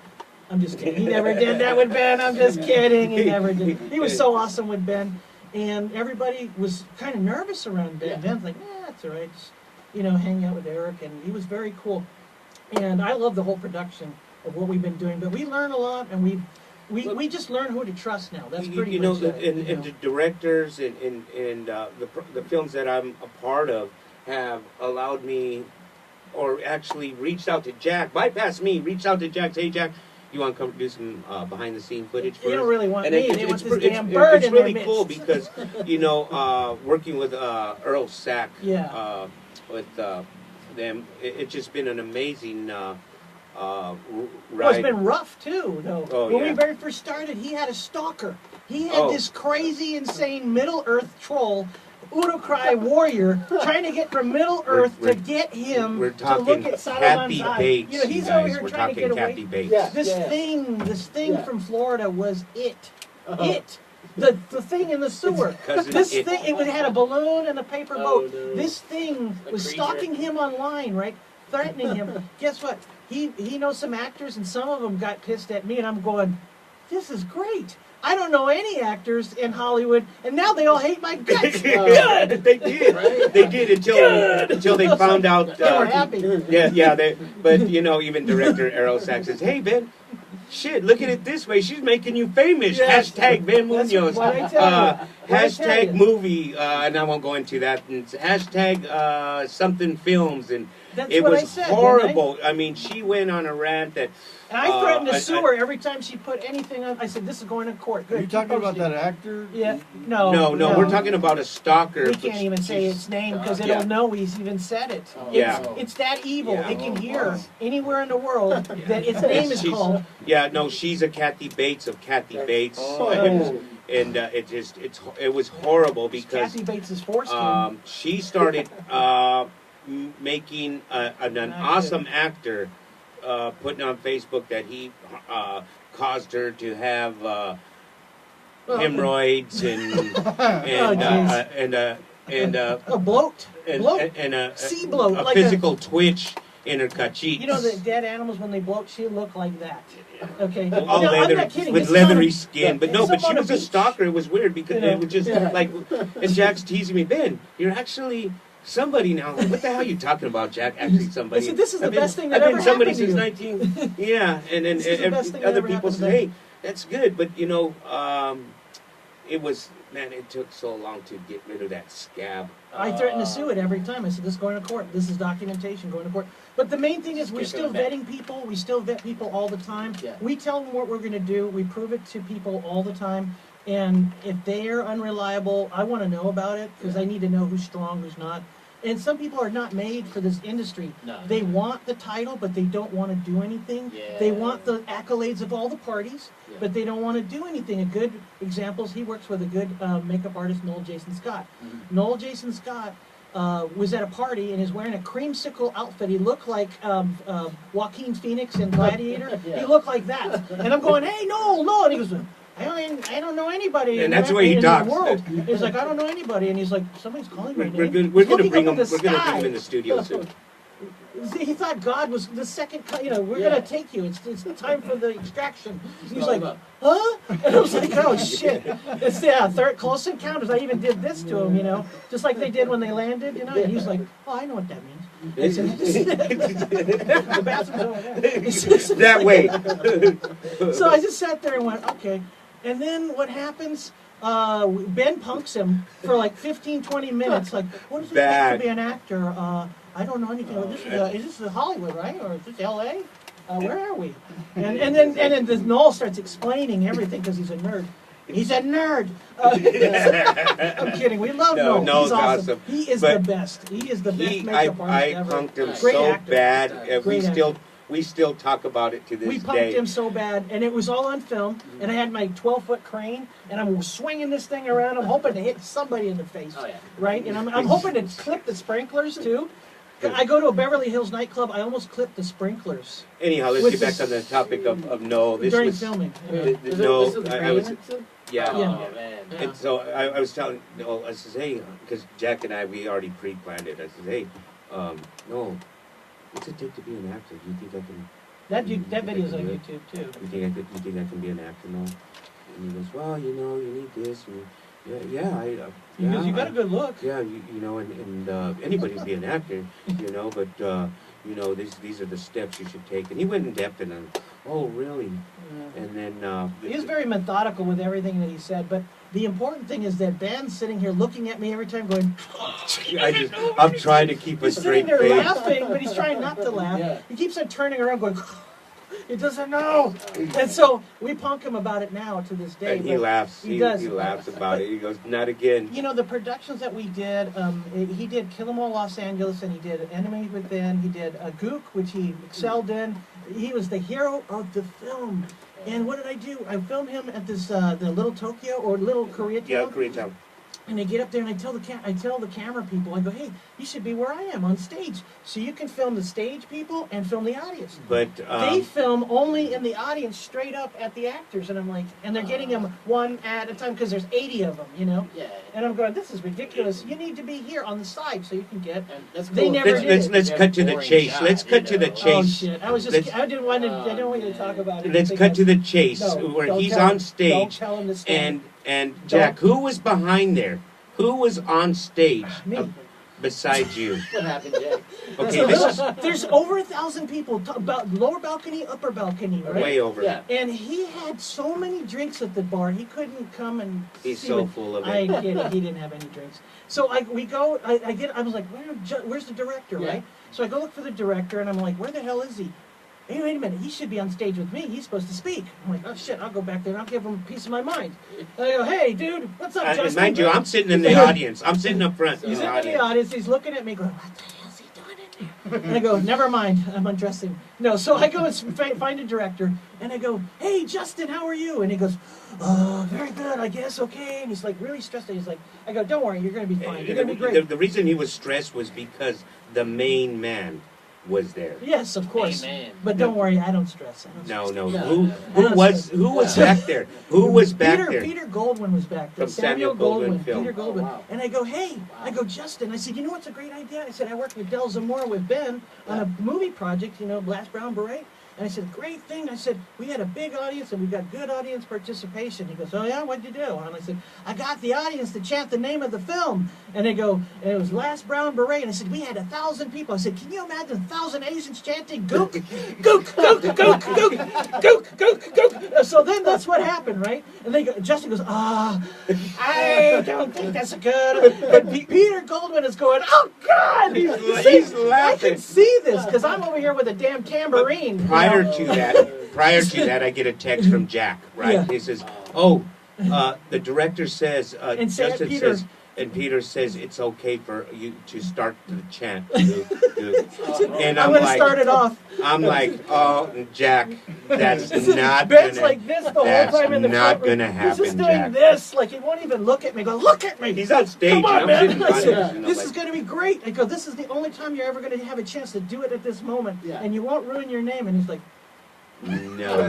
I'm just kidding. He never did that with Ben. I'm just kidding. He never did. He was so awesome with Ben. And everybody was kind of nervous around Ben. Yeah. Ben's like, that's all right. Just, hang out with Eric. And he was very cool. And I love the whole production of what we've been doing. But we learn a lot, and we just learn who to trust now. That's pretty much it. And the directors and the films that I'm a part of have allowed me, or actually reached out to Jack, bypassed me, reached out to Jack, say, hey, Jack, you want to come do some behind the scene footage for They us? don't really want And me. They want this damn bird it's in really their cool midst. because working with Earl Sack Yeah. with them, it's just been an amazing ride. Well, it's been rough too, though. Oh, when yeah. we very first started, he had a stalker. He had Oh. this crazy, insane Middle Earth troll, Uruk-hai warrior, trying to get from Middle Earth We're- to get him We're to talking look at Saruman's Kathy eye. Bates, You know, he's you over guys. here We're trying to talking get away. Kathy Bates. Yeah. This thing Yeah. from Florida was it. Uh-huh. It. The thing in the sewer. Cousin This It. thing, it had a balloon and a paper Oh, boat. no. This thing A was creature. stalking him online, right? Threatening him. Guess what? He knows some actors, and some of them got pissed at me, and I'm going, this is great. I don't know any actors in Hollywood, and now they all hate my guts. Good. They did. Right? They did until they found out. They were happy. Yeah. But even director Errol Sachs says, "Hey Ben, shit, look at it this way. She's making you famous." Yes. Hashtag Ben That's Munoz. what I tell you. What I tell Hashtag you. movie, and I won't go into that. And it's hashtag something films, and That's it what was I said, didn't I? horrible. I mean, she went on a rant that. And I threatened to I- sue her every time she put anything on. I said, this is going to court. Good. Are you talking keep about posting. that actor? Yeah. No. No, we're talking about a stalker. We but can't even say she's- its name because Yeah. it'll know he's even said it. Oh, Yeah. It's that evil. Yeah. It can Oh, hear wow. anywhere in the world that its name is She's- called. Yeah, no, she's a Kathy Bates of Kathy Bates, Oh. and it was horrible It's because Kathy Bates' foreskin. she started making an awesome actor putting on Facebook that he caused her to have hemorrhoids and a bloat. Bloat. a Sea bloat, a like physical twitch in her cheeks. You know the dead animals when they bloat, she look like that. Okay. All No, I'm leather not kidding. with It's leathery on- skin, but it's no, but up she on a was a beach. stalker. It was weird because You know, it was just yeah. like, and Jack's teasing me, Ben, you're actually somebody now. Like, what the hell are you talking about, Jack? Actually, somebody. I said, this is the I've been- best thing that I've ever been somebody happened to since you. 19. Yeah, and then This is the best thing that other ever people happened say, to hey, that's good, but it was, man, it took so long to get rid of that scab. I threaten to sue it every time. I said, this is going to court. This is documentation going to court. But the main thing is we're Keep still coming back. vetting people. We still vet people all the time. Yeah. We tell them what we're going to do. We prove it to people all the time. And if they're unreliable, I want to know about it because I need to know who's strong, who's not. And some people are not made for this industry. No. They want the title, but they don't want to do anything. Yeah. They want the accolades of all the parties, Yeah. but they don't want to do anything. A good example is he works with a good makeup artist, Noel Jason Scott. Mhm. Noel Jason Scott was at a party and is wearing a creamsicle outfit. He looked like Joaquin Phoenix in Gladiator. Yeah. He looked like that. And I'm going, hey, no. And he goes, I don't know anybody. And that's the way he in talks. the world. He's like, I don't know anybody. And he's like, somebody's calling my We're name. gonna He's looking bring up him. in We're the gonna bring sky. him in the studio soon. He thought God was the second, we're Yeah. going to take you. It's time for the extraction. He's all like, about- huh? And I was like, oh, shit. It's third Close Encounters. I even did this to him, just like they did when they landed, And he's like, oh, I know what that means. I said, the bathroom's over there. He says- That way. So I just sat there and went, okay. And then what happens? Ben punks him for like 15, 20 minutes. Like, what does it take Bad. to be an actor? I don't know anything. Is this Hollywood, right? Or is this L.A.? Where are we? And then this Noel starts explaining everything because he's a nerd. He's a nerd. I'm kidding. We love No, Noel. Noel's He's awesome. awesome. He is But the best. He is the best I makeup artist ever. punked him Great so actor. bad. Great We still talk about it to this We day. pumped him so bad, and it was all on film. And I had my 12-foot crane, and I'm swinging this thing around. I'm hoping to hit somebody in the face, Oh, yeah. right? And I'm hoping to clip the sprinklers too. I go to a Beverly Hills nightclub. I almost clipped the sprinklers Anyhow, let's With get back this- on the topic of Noel. This during was filming. No, I was. Yeah. Oh, Yeah. man. And so I was telling Noel, I says, hey, because Jack and we already pre-planned it. I says, hey, Noel, what's it take to be an actor? Do you think I can? That video's on YouTube too. You think I can be an actor, Noel? And he goes, well, you need this. And Because you got a good look. Yeah, and anybody can be an actor, but these are the steps you should take. And he went in depth and oh, really? Yeah. And then He was very methodical with everything that he said, but the important thing is that Ben's sitting here looking at me every time going, I'm trying to keep a he's straight sitting there face. laughing, but he's trying not to laugh. Yeah. He keeps on turning around going, He doesn't know. And so we punk him about it now to this day. And he but laughs. He He does. laughs about it. He goes, not again. You know, the productions that we did, he did Kill 'Em All Los Angeles, and he did Enemy Within, he did Gook, which he excelled in. He was the hero of the film. And what did I do? I filmed him at this, the Little Tokyo, or Little Koreatown. Yeah, Koreatown. And I get up there and I tell the camera people, I go, hey, you should be where I am on stage. So you can film the stage people and film the audience. But They film only in the audience, straight up at the actors. And I'm like, and they're getting them one at a time because there's 80 of them, you know? Yeah. And I'm going, this is ridiculous. You need to be here on the side so you can get. And that's They cool. never let's did it. let's cut to the chase. Let's cut to the Oh chase. shit! I was just. Let's- I didn't want you to talk about it. Let's cut to the chase, No, where don't he's tell him. on Don't stage, tell him to stand. and Jack, who was behind there? Who was on stage Me. besides you? What happened, Jack? Okay, this is There's over 1,000 people. About lower balcony, upper balcony, right? way over. Yeah. And he had so many drinks at the bar, he couldn't come and. He's see so me. full of I it. get it. He didn't have any drinks. So I was like, where's the director, Yeah. right? So I go look for the director, and I'm like, where the hell is he? Hey, wait a minute, he should be on stage with me. He's supposed to speak. I'm like, oh shit, I'll go back there and I'll give him a piece of my mind. And I go, hey, dude, what's up, And Justin? mind you, I'm sitting in the audience. I'm sitting up front in He's the in the audience. audience. He's looking at me, going, "What the hell's he doing in there?" And I go, "Never mind. I'm undressing." No, so I go and find a director, and I go, "Hey, Justin, how are you?" And he goes, "Oh, very good, I guess. Okay." And he's like really stressed. He's like, "I go, don't worry, you're gonna be fine. You're gonna be great." The reason he was stressed was because the main man was there. Yes, of course. Amen. But don't worry, I don't stress. I don't No, stress. no. Yeah. Who was back there? Who was back there? Peter Goldwyn was back there. From Samuel Goldwyn film. Peter Goldwyn. Oh, wow. And I go, hey, Wow. I go, Justin. I said, you know what's a great idea? I said, I worked with Del Zamora with Ben on a movie project, you know, Last Brown Beret. And I said, great thing. I said, we had a big audience and we got good audience participation. He goes, oh yeah, what'd you do? And I said, I got the audience to chant the name of the film. And they go, and it was Last Brown Beret. And I said, we had 1,000 people. I said, can you imagine 1,000 Asians chanting gook, gook, gook, gook, gook, gook, gook, gook. So then that's what happened, right? And they go, Justin goes, I don't think that's a good. But Peter Goldwyn is going, oh God, He's I laughing. can see this because I'm over here with a damn tambourine. you Prior know? to that, I get a text from Jack. Right? Yeah. He says, "Oh, the director says, And say, Justin Peter- says, and Peter says it's okay for you to start the chant." And I'm I'm going to like, start it off. I'm like, oh, Jack, that's not Ben's gonna. like this the whole that's time in the not front room. gonna He's just happen, doing Jack. this, like he won't even look at me. Go, look at me. He's on stage. Come on, and I'm man. sitting I on said, it, you know, this like, is going to be great. I go, this is the only time you're ever going to have a chance to do it at this moment, Yeah. and you won't ruin your name. And he's like, No.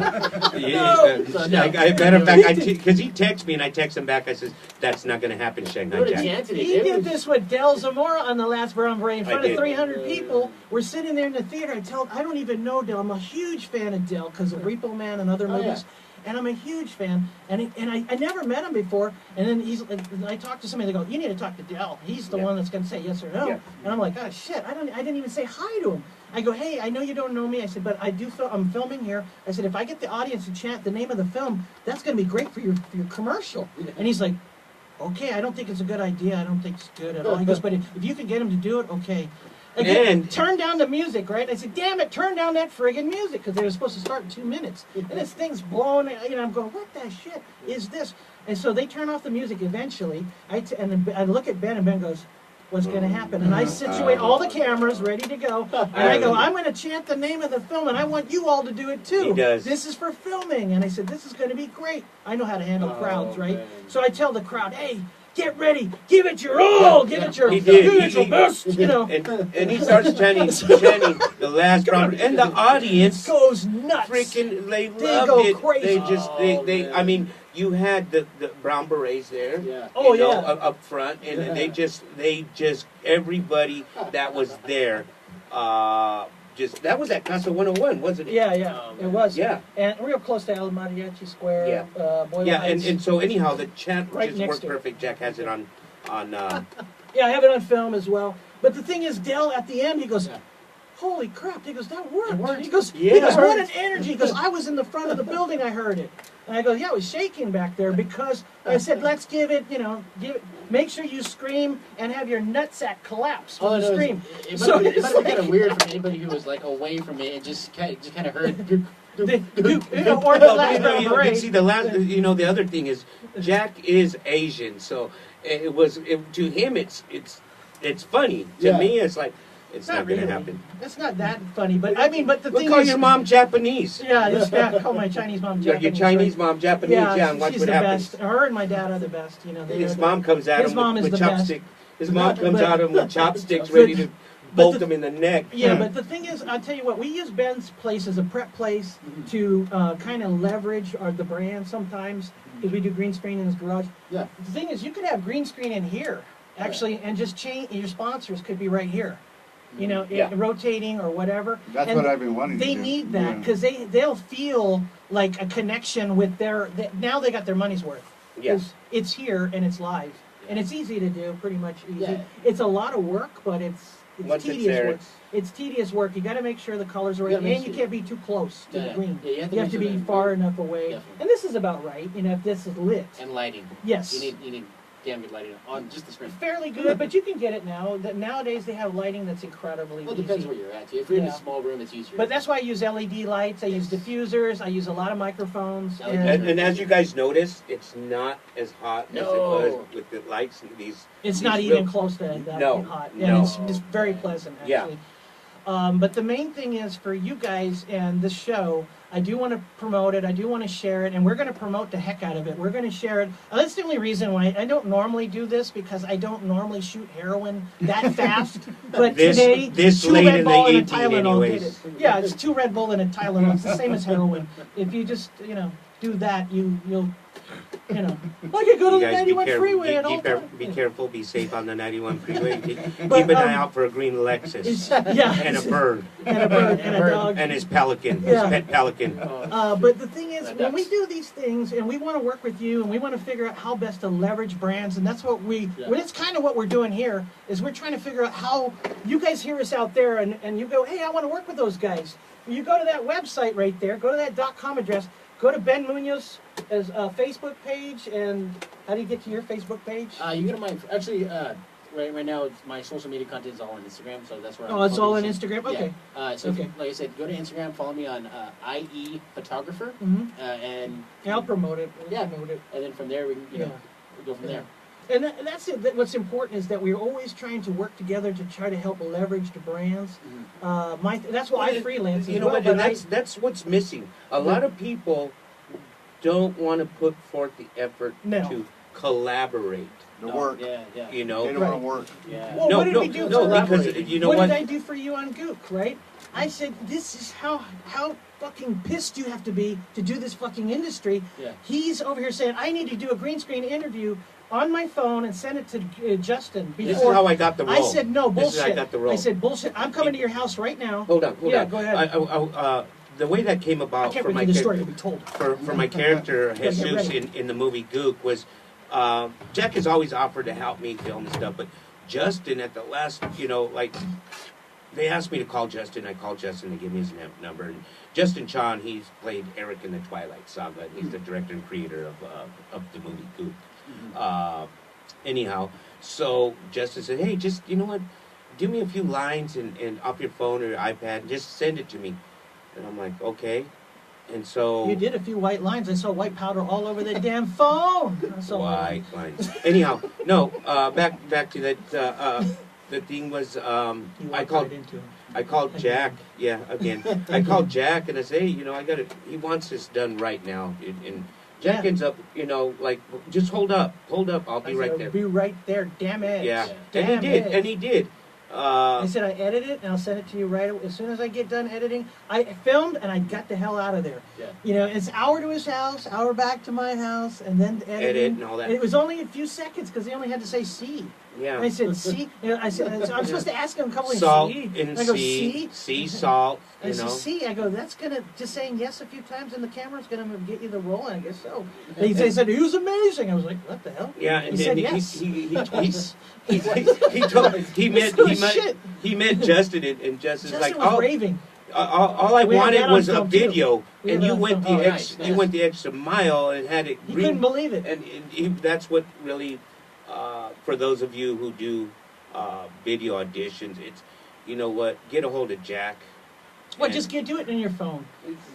No. Matter of fact, because he texts me and I text him back. I says, "That's not going to happen, You Shanghai would have Jack." chanted it. he It did was- this with Del Zamora on the Last Brown Beret in front of did. 300 people. We're sitting there in the theater. I don't even know Del. I'm a huge fan of Del because of Repo Man and other Oh, yeah. movies. And I'm a huge fan, and I never met him before. And then I talked to somebody. They go, "You need to talk to Del. He's the Yeah. one that's going to say yes or no." Yeah. And I'm like, "Oh shit! I didn't even say hi to him." I go, "Hey, I know you don't know me." I said, "But I do. I'm filming here." I said, "If I get the audience to chant the name of the film, that's going to be great for your commercial." And he's like, "Okay, I don't think it's a good idea. I don't think it's good at all." He goes, "But if you can get him to do it, okay." Again, And- turn down the music, right? I said, "Damn it, turn down that friggin' music," because they were supposed to start in 2 minutes, and this thing's blowing. You know, I'm going, "What the shit is this?" And so they turn off the music eventually. And then I look at Ben, and Ben goes, "What's going to happen?" And I situate all the cameras ready to go, and I go, "I'm going to chant the name of the film, and I want you all to do it too. He does. This is for filming." And I said, "This is going to be great. I know how to handle Oh, crowds, right?" man. So I tell the crowd, "Hey, get ready, give it your all, give it your, He did. give it your best," you know. And he starts chanting the last round, and the audience Goes nuts. freaking they They loved go it. crazy. They just Oh, they man. I mean, you had the brown berets there. Yeah. Oh, you know, yeah. up front, and they just everybody that was there, just that was at Casa 101, wasn't it? Yeah, yeah, Oh, it man. was. Yeah. And real close to El Mariachi Square, Yeah. Boyle Yeah, Heights. and so anyhow, the chant Right just next worked to it. perfect. Jack has it on. Yeah, I have it on film as well. But the thing is, Del, at the end, he goes, Yeah. "Holy crap!" He goes, "That worked." It worked. He goes, Yeah. "What an energy!" He goes, "I was in the front of the building. I heard it." And I go, "Yeah, I was shaking back there because I said, let's give it, make sure you scream and have your nutsack collapse when Oh, you no, scream." it So might have it's been kind like- of weird for anybody who was like away from me and just kind of heard. or the Well, last round you parade. see, the other thing is Jack is Asian, so to him it's funny. To Yeah. me, it's like it's not really. gonna happen. It's not that funny, but I mean, but the We'll thing call is, your mom Japanese. yeah, call my Chinese mom Your Japanese. Chinese right? mom Japanese, yeah, and watch she's what the happens. best. Her and my dad are the best. You know, His mom comes at his him mom with is the best. chopstick. His mom But- comes but- at him with chopsticks, but- ready to but bolt the- him in the neck. Yeah, but the thing is, I'll tell you what, we use Ben's place as a prep place to kind of leverage the brand sometimes, because we do green screen in his garage. Yeah. The thing is, you could have green screen in here, actually, and just change, your sponsors could be right here. You know, Yeah. rotating or whatever. That's And what I've been wanting to they do. need that, Yeah. because they'll feel like a connection with now they got their money's worth. Yeah. 'Cause it's here and it's live. And it's easy to do, pretty much easy. Yeah. It's a lot of work, but it's Once it's tedious there, work. it's- It's tedious work. You got to make sure the colors are You right, gotta make and you sure- can't be too close to the green. Yeah, you have to, You have to be far enough away. Definitely. And this is about right. You know, if this is lit, And lighting. yes, You need damn good lighting on just the screen. fairly good. But you can get it now. Nowadays they have lighting that's incredibly Well, it depends easy. where you're at. If you're in Yeah. a small room, it's easier. But that's why I use LED lights. I use diffusers. I use a lot of microphones. LED And as you guys notice, it's not as hot as it No. was with the lights and these. It's these not real- even close to that No, hot. no. And it's just very pleasant, Yeah. actually. But the main thing is for you guys and this show, I do want to promote it. I do want to share it, and we're going to promote the heck out of it. We're going to share it. That's the only reason why I don't normally do this, because I don't normally shoot heroin that fast. But today, this two late Red in the Bull and a evening Tylenol did anyways. it. Yeah, it's 2 Red Bull and a Tylenol. It's the same as heroin. If you just do that, you'll I could go to You the guys 91 freeway at all be careful, be safe on the 91 freeway. Keep But, an eye out for a green Lexus yeah, and a bird and a bird and a Bird. dog. and his pelican, Yeah. his pet pelican. But the thing is, Ducks. when we do these things, and we want to work with you, and we want to figure out how best to leverage brands, and that's what Yeah. it's kind of what we're doing here, is we're trying to figure out how you guys hear us out there, and you go, hey, I want to work with those guys. You go to that website right there, go to that .com address, go to Ben Munoz's Facebook page, and how do you get to your Facebook page? You go to my right now it's my social media content is all on Instagram, so that's where. Oh, it's all on Instagram? Yeah. Okay. So Okay. like I said, go to Instagram, follow me on IE Photographer, Mm-hmm. and I'll promote it. We'll Yeah. promote it. and then from there we can Yeah. we'll go from there. And that's it. What's important is that we're always trying to work together to try to help leverage the brands. That's why I freelance. You as know well, what? but And that's what's missing. A lot of people don't want to put forth the effort No. to collaborate. The Oh, work. Yeah, yeah. You They know. don't want to work. Yeah. Well, no, what did no, we do no, for because collaborating? you know what what? did I do for you on Gook, right? I said, this is how fucking pissed you have to be to do this fucking industry. Yeah. He's over here saying, I need to do a green screen interview on my phone and send it to Justin before. This is how I got the role. I said, no, This is bullshit. how I got the role. I said, bullshit. I'm coming to your house right now. Hold on. Yeah, go ahead. The way that came I about can't for my read the story character, to be told. for my character get Jesus ready. in the movie Gook was Jack has always offered to help me film and stuff, but Justin at the last, they asked me to call Justin. I called Justin to give me his number. And Justin Chan, he's played Eric in the Twilight Saga. And he's the director and creator of the movie Gook. Anyhow, so Justin said, hey, just, you know what? Give me a few lines and off your phone or your iPad and just send it to me. And I'm like, okay. And so... You did a few white lines. I saw white powder all over the damn phone. I saw White lines. Anyhow, no, back to that, the thing was, You I walked called... right into him. I called Jack, yeah, again. I called Jack and I said, hey, I got it. He wants this done right now. And Jack Yeah. ends up, just hold up, I'll be I right said, there. Be right there, damn it. Yeah, Damn and he did, it. and he did. I said I edit it and I'll send it to you right away. As soon as I get done editing, I filmed and I got the hell out of there. Yeah. It's hour to his house, hour back to my house, and then editing. Edit and all that. And it was only a few seconds because they only had to say C. Yeah. And I said C. I said I'm supposed to ask him a couple of Salt C. and I go sea, C. sea salt, I said C. I go, that's gonna just saying yes a few times in the camera is gonna get you the role. And I guess so. They said he was amazing. I was like, what the hell? Yeah, and He then said yes. he met Justin, and Justin's Justin like, was oh, raving. all I We have wanted that was on a film, too. video, We and have you that went on the film. you went the extra mile and had it He couldn't green, believe it. and that's what really, for those of you who do video auditions, it's, you know what, get a hold of Jack. What, just do it on your phone.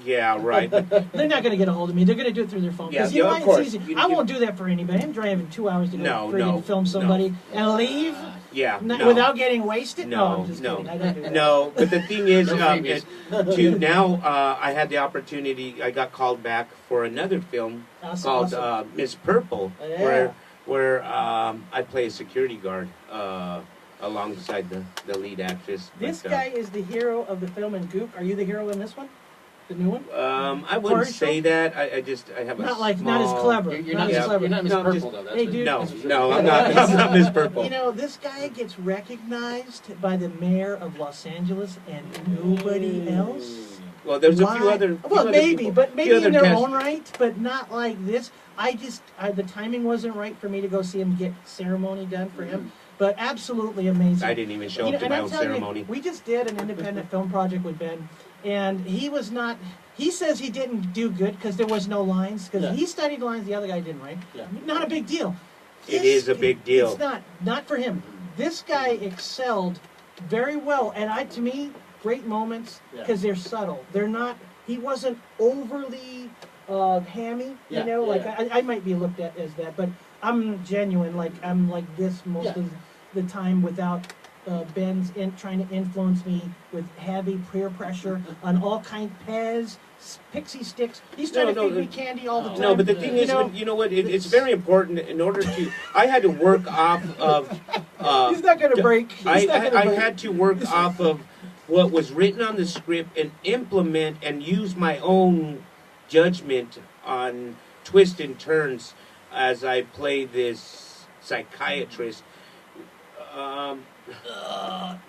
Yeah, right. But They're not going to get a hold of me. They're going to do it through their phone. Because Yeah, you know yeah, of why? course. It's easy. You- I you- won't do that for anybody. I'm driving 2 hours to go No, friggin' no, film no. somebody and leave yeah, no. without getting wasted. No, I'm just no. kidding. I don't do that. No, but the thing is, No freebies. to now I had the opportunity. I got called back for another film Awesome, called awesome. Miss Purple, Yeah. where I play a security guard alongside the lead actress. This But, guy is the hero of the film in Goop. Are you the hero in this one? The new one? I wouldn't Partial? say that. I have a Not like, small... not as clever. You're not not, as Yeah. clever. you're not Miss No, I'm Purple, just- though. That's Hey, what- dude. No, that's what no, you're- I'm not. I'm not Miss Purple. You know, this guy gets recognized by the mayor of Los Angeles and nobody else. Well, there's a Why? few other. Well, few other maybe, people- but few maybe other in their cast- own right, but not like this. The timing wasn't right for me to go see him get ceremony done for him. But absolutely amazing. I didn't even show You know, up to and my I'm own telling you, ceremony. we just did an independent film project with Ben, and he was not. He says he didn't do good because there was no lines because Yeah. he studied lines, the other guy didn't, right? Yeah. Not a big deal. It is a big deal. It's not for him. This guy excelled very well, and to me, great moments Yeah. because they're subtle. They're not. He wasn't overly hammy, Yeah, you know. yeah, like yeah. I might be looked at as that, but I'm genuine. Like I'm like this most Yeah. of the time without Ben's trying to influence me with heavy peer pressure on all kind Pez, pixie sticks. He's trying No, to no, feed me candy all the time. No, but the thing You is, know, you know what? It's very important. In order to, I had to work off of. he's not going to break. He's I, not gonna I break. had to work off of what was written on the script and implement and use my own judgment on twists and turns as I play this psychiatrist.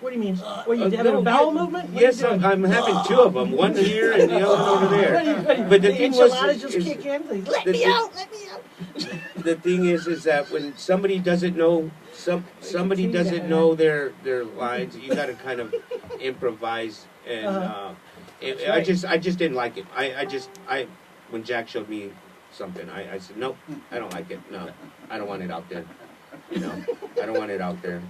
What do you mean? What, you having no, a bowel yeah, movement? What Yes, are you doing? I'm having two of them, one here and the other one over What are you- there. what are you- But the the thing was, enchiladas just is- kick in. Like, let the- me the- out! Let me out! The thing is that when somebody doesn't know somebody doesn't know their lines, you got to kind of improvise. And That's I just didn't like it. I when Jack showed me something, I said nope, I don't like it. No, I don't want it out there. You know, I don't want it out there.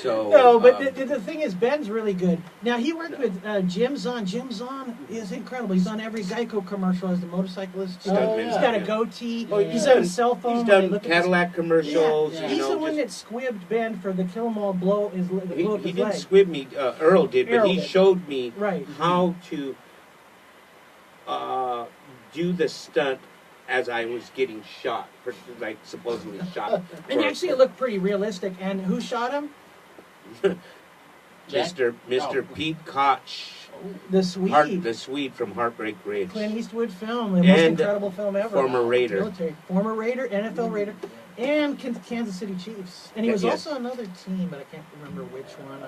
So No, but the thing is, Ben's really good. Now, he worked with Jim Zahn. Jim Zahn is incredible. He's on every Geico commercial as the motorcyclist. Stuntman, He's got a yeah. goatee. Oh, He's on a cell phone. He's when they done look at Cadillac commercials. Yeah. You He's know, the one that squibbed Ben for the Kill 'Em All blow his he his didn't leg. squib me. Earl did, but Earl he did. showed me Right. how to do the stunt as I was getting shot, like supposedly shot. And for- actually, it looked pretty realistic. And who shot him? Jack? Mr. Oh. Pete Koch, The Swede. the Swede from Heartbreak Ridge, Clint Eastwood film, the most And incredible film ever. former Raider. Military. Former Raider, NFL Raider, and Kansas City Chiefs. And he was Yes. also another team, but I can't remember which one.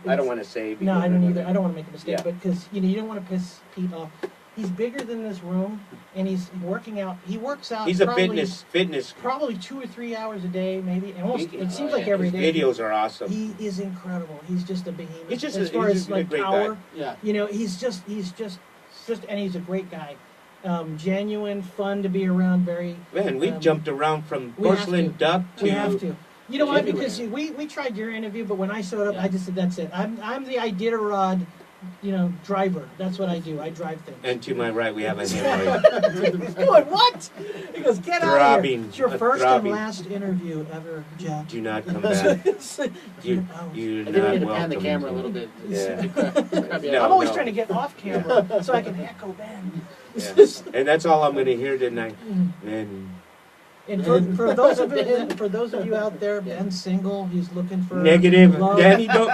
I don't want to say. No, I because don't either. I don't want to make a mistake, Yeah. but because you don't want to piss Pete off. He's bigger than this room, and he's working out. He works out. He's a probably, fitness. Probably 2 or 3 hours a day, maybe. Almost. He- It seems oh, like yeah. every His day. videos are awesome. He is incredible. He's just a behemoth. He's just as a- far he's as a like great power. guy. Yeah. You know, he's just, and he's a great guy. Genuine, fun to be around. Very. Man, we've um, jumped around from we have porcelain to. duck to. We have to. You know what? Everywhere. Because we tried your interview, but when I showed up, Yeah. I just said, "That's it. I'm the Iditarod, driver. That's what I do. I drive things." And to my right, we have a hemorrhoid. He's going, what? He goes, get out of here. Throbbing, It's your a first throbbing. and last interview ever, Jack. Do not come back. You, Oh. you're I think we not need to pan welcome. the camera a little bit. Yeah. I'm always no. trying to get off camera so I can echo Ben. Yeah. And that's all I'm going to hear tonight. And And for those of you out there, Ben's single. He's looking for negative, love. Danny, don't,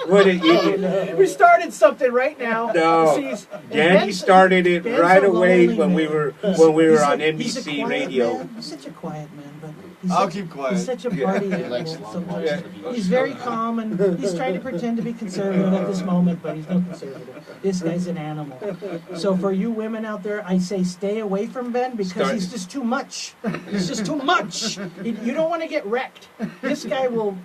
what an idiot. We started something right now. No. See, Danny Ben's- started it Ben's right a away lonely when we man. were He's on he's a NBC quiet radio. man. He's such a quiet man, but I'll such, keep quiet. he's such a Yeah. party He animal likes long sometimes. walks to the beach. He's very calm and he's trying to pretend to be conservative at this moment, but he's no conservative. This guy's an animal. So for you women out there, I say stay away from Ben because he's just too much. He's just too much. You don't want to get wrecked. This guy will.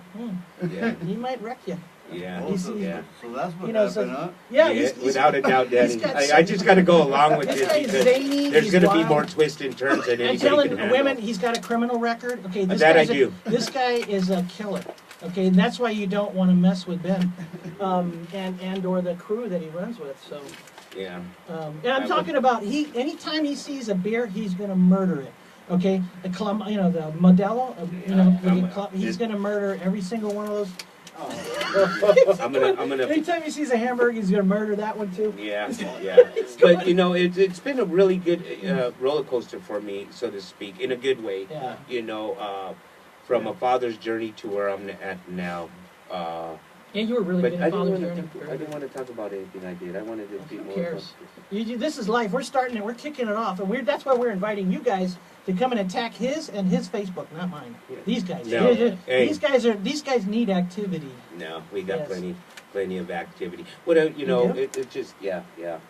Yeah. He might wreck you. Yeah. He's- Yeah. So that's what so- happened, huh? Yeah, Yeah, he's without a doubt, Danny. got I just got to go along with This this guy is because zany. there's he's going to be wild. more twists and turns than I'm anybody telling can handle. women, he's got a criminal record. Okay, this That guy's I do. This guy is a killer. Okay, and that's why you don't want to mess with Ben, and or the crew that he runs with. So, Yeah. and I'm talking about anytime he sees a beer, he's gonna murder it. Okay, the the Modelo, he's gonna murder every single one of those. I'm gonna. Anytime he sees a hamburger, he's gonna murder that one too. Yeah, yeah. But you know, it's been a really good roller coaster for me, so to speak, in a good way. Yeah. You know, from a father's journey to where I'm at now. Yeah, you were really But good I at didn't, father's want journey. to, I didn't want to talk about anything I did. I wanted to be Who more. cares? This is life. We're starting it. We're kicking it off, and that's why we're inviting you guys to come and attack his Facebook, not mine. Yeah. These guys. No. Hey. These guys need activity. No, we got Yes. plenty of activity. What you know, do? it just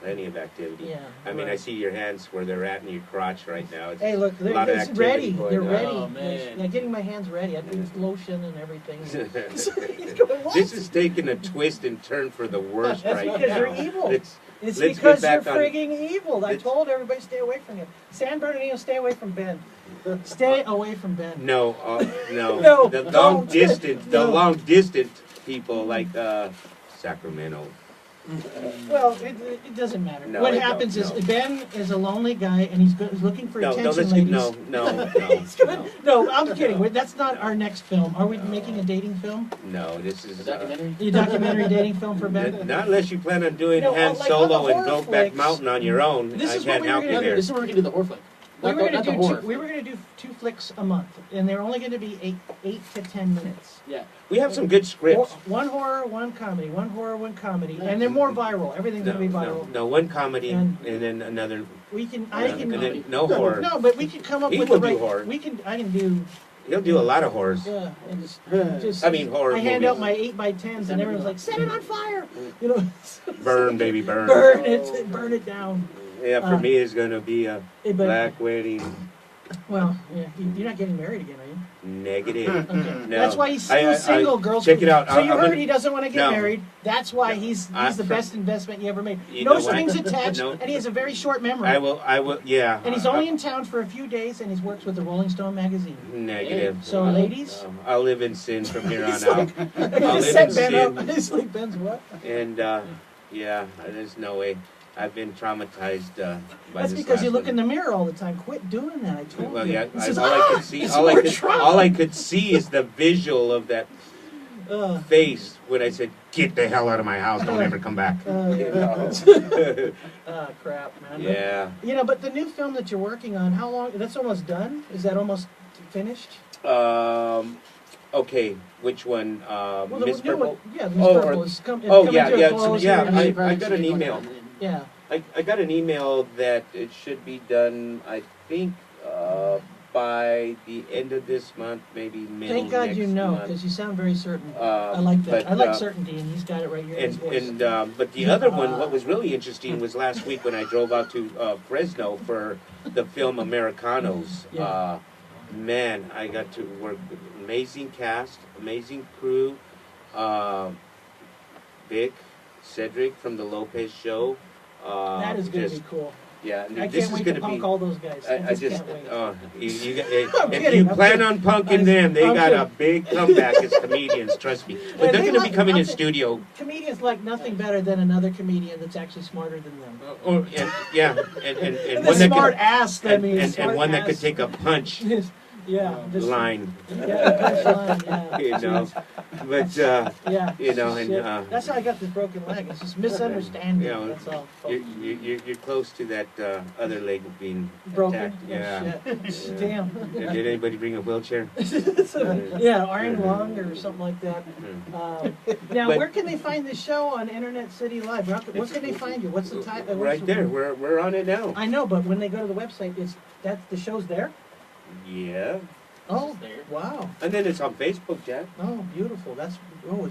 plenty of activity. Yeah. I mean, I see your hands where they're at in your crotch right now. It's Hey, look, a lot of they're activity ready. going They're on. ready. Oh, man. Yeah, getting my hands ready. I think lotion and everything. This He's going, "What?" is taking a twist and turn for the worst That's right because now. you're evil. It's It's let's because get you're back on- frigging evil. I let's- told everybody stay away from him. San Bernardino, stay away from Ben. Stay away from Ben. no, no, No, the long don't. distance, the No. long distance people like Sacramento. Well, it doesn't matter. No, What it don't, happens is no. Ben is a lonely guy and he's looking for No, attention, let's ladies. no. No, I'm kidding. That's not our next film. Are we making a dating film? No, this is A documentary? A documentary dating film for Ben? not unless you plan on doing No, Han like on the Solo and horror Brokeback flicks. Mountain on your own. This I is what can't we were help you gonna No, there. this is where we're gonna do the horror flick. We Not were the gonna do horror. we were gonna do 2 flicks a month, and they're only gonna be 8 to 10 minutes. Yeah. We have some good scripts. One horror, one comedy. One horror, one comedy, and they're more viral. Everything's No, gonna be viral. no, one comedy And- and then another. I and can. then no horror. No, but we can come up He with will the do right. horror. I can do. He'll do a lot of horrors. Yeah, and just. I mean, horror I hand movies. out my 8x10s, and everyone's like, "Set it on fire!" You know, Burn, baby, burn. burn it down. Yeah, for me, it's gonna be a Hey, but black wedding. well, yeah, you're not getting married again, are you? Negative. Okay. No. That's why he's still single, girls. Check it out. So you I'm heard gonna- he doesn't want to get No. married. That's why he's the for- best investment you ever made. You No know what? strings attached, No. and he has a very short memory. I will, yeah. And he's only in town for a few days, and he works with the Rolling Stone magazine. Negative. So, ladies, I'll live in sin from here on He's out. like, I I'll just live set in Ben up. sin. He's like, Ben's what? And, yeah, there's no way. I've been traumatized by That's this because you last look one. in the mirror all the time. Quit doing that. I told Well, you. yeah, He says, all I could see, it's all more trauma. all I could see is the visual of that Uh, face when I said, "Get the hell out of my house! Don't ever come back." You know? crap, man. Yeah. You know, but the new film that you're working on, how long? That's almost done. Is that almost finished? Okay, which one? Well, the Miss new Purple? one, yeah, Miss Oh, Purple or- is coming. oh, yeah, yeah, To a so, close yeah, here. I got an email. Yeah. I got an email that it should be done, I think, by the end of this month, maybe middle Thank God next you know, month. because you sound very certain. I like that. but, I like certainty, and he's got it right here in his And, voice. but the other one, what was really interesting was last week when I drove out to Fresno for the film Americanos. Yeah. Man, I got to work with amazing cast, amazing crew. Vic, Cedric from the Lopez Show. That is going to just- be cool. Yeah, and I this can't is wait going to to be. punk all those guys. I just, can't wait. if kidding, you I'm plan kidding. on punking them, they I'm got kidding. a big comeback as comedians, trust me. But And they're they going to be like coming in nothing- studio. Comedians like nothing better than another comedian that's actually smarter than them. And The one that smart could, ass, I mean. and smart one that could ass. take a punch Yeah. just- line, Yeah, punchline, yeah. you know. But Yeah. you know, and Shit. That's how I got this broken leg. It's just misunderstanding. you know, That's all. you're close to that other leg being Broken. attacked. Yeah. Oh, shit. Damn. Did anybody bring a wheelchair? Yeah, iron lung or something like that. Now, But- where can they find this show on Internet City Live? Where can they find you? What's the title? Right there. We're on it now. I know, but when they go to the website, the show's there. Yeah. Oh, It's there. wow. And then it's on Facebook, Jack. Oh, beautiful. It's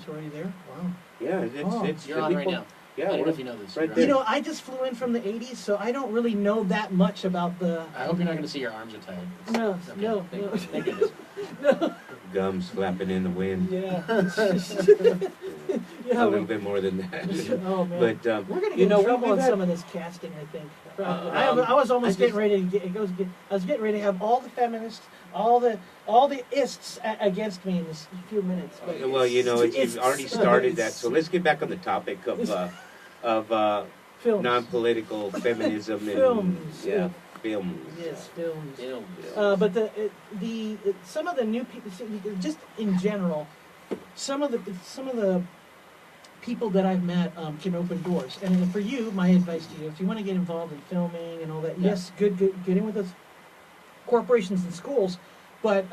already there. Wow. Yeah, Oh. it's You're on right now. Yeah, I don't know we're- if you know this. right You're there. You know, I just flew in from the '80s, so I don't really know that much about the. I hope you're not going to see your arms are tired. No, Okay, no, thank, no. thank goodness. gums flapping in the wind. Yeah. A little bit more than that. Oh man. But We're gonna get you know, in trouble we've on had- some of this casting, I think. Um, I was almost I getting just- ready to I was getting ready to have all the feminists, all the ists against me in this few minutes. But Well, you know, it's- you've already started that, so let's get back on the topic of films. non-political feminism and Films. yeah, films. Yes, films. You know, But the some of the new people, just in general, some of the people that I've met can open doors. And for you, my advice to you, if you want to get involved in filming and all that, Yeah. yes, good, get in with those corporations and schools, but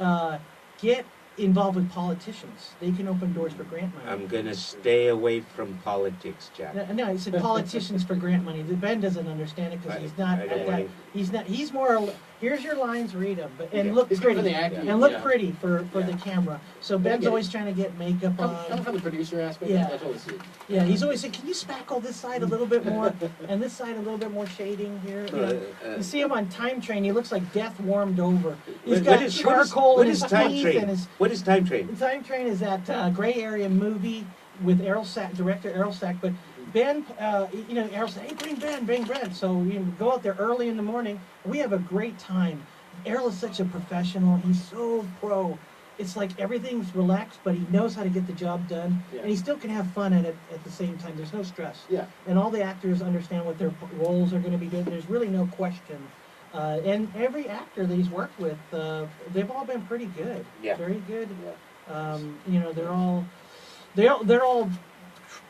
get involved with politicians. They can open doors for grant money. I'm gonna stay away from politics, Jack. No, I said politicians for grant money. Ben doesn't understand it because he's not. I don't at want that, he's not. He's more. Here's your lines, read them, and Yeah. look it's good for pretty. the acting. And look yeah. pretty for Yeah. the camera. So But I Ben's get always trying to get makeup Coming on. from the producer aspect, Yeah. I totally see it. Yeah, he's always saying, "Can you spackle this side a little bit more, and this side a little bit more shading here?" You know, you see him on Time Train. He looks like death warmed over. He's got charcoal in his Time teeth Train? and his. What is Time Train? Time Train is that gray area movie with director Errol Sack, but Ben, you know, Errol said, "Hey, bring Ben." So we go out there early in the morning. We have a great time. Errol is such a professional. He's so pro. It's like everything's relaxed, but he knows how to get the job done, Yeah. and he still can have fun at it at the same time. There's no stress, Yeah. and all the actors understand what their roles are going to be doing. There's really no question. And every actor that he's worked with, they've all been pretty good. Yeah. Very good. Yeah. You know, they're all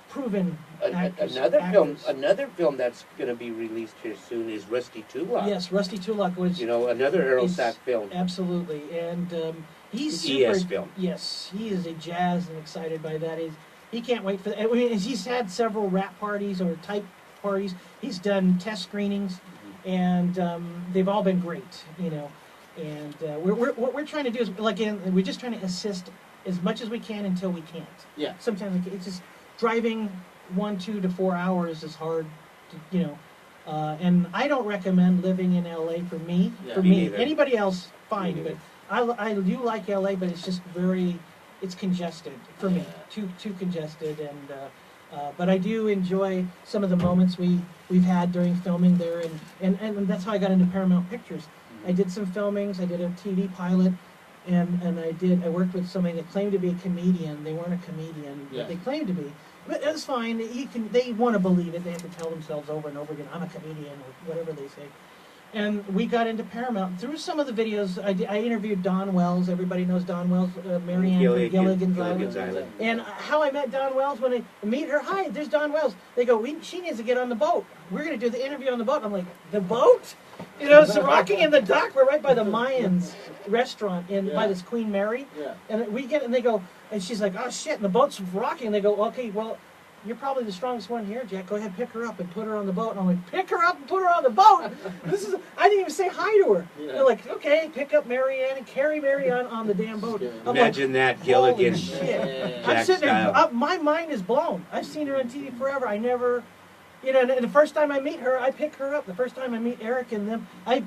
proven actors. Another film that's gonna be released here soon is Rusty Tullock. Yes, Rusty Tullock was You know, another Errol It's- Sack film. absolutely, and he's It's super. ES film. Yes, he is a jazz and excited by that. He can't wait for. I mean, he's had several rap parties or type parties. He's done test screenings, and they've all been great. You know, and what we're trying to do is we're just trying to assist as much as we can until we can't. Yeah. Sometimes it's just driving 1, 2 to 4 hours is hard, to, you know. And I don't recommend living in LA for me. Yeah, for me me, neither. anybody else, Me fine. neither. But I do like LA, but it's just it's congested for me. Yeah. Too congested, and but I do enjoy some of the moments we've had during filming there, and that's how I got into Paramount Pictures. I did some filmings. I did a TV pilot. And I worked with somebody that claimed to be a comedian. They weren't a comedian, Yeah. but they claimed to be. But that's fine. They want to believe it. They have to tell themselves over and over again, I'm a comedian, or whatever they say. And we got into Paramount. Through some of the videos, I interviewed Don Wells. Everybody knows Don Wells, Marianne from Gilligan's Gilligan's Island. Island. And how I met Don Wells, when I meet her, hi, there's Don Wells. They go, she needs to get on the boat. We're going to do the interview on the boat. I'm like, the boat? You know, so rocking in the dock. We're right by the Mayans restaurant by this Queen Mary. Yeah. And they go, and she's like, oh shit, and the boat's rocking. And they go, okay, well, you're probably the strongest one here, Jack. Go ahead, pick her up and put her on the boat. And I'm like, pick her up and put her on the boat? I didn't even say hi to her. Yeah. They're like, okay, pick up Marianne and carry Marianne on the damn boat. Yeah. I'm Imagine that, holy Gilligan. shit. Yeah. I'm Jack sitting there, style. my mind is blown. I've seen her on TV forever. I never, you know, and the first time I meet her, I pick her up. The first time I meet Eric and them, I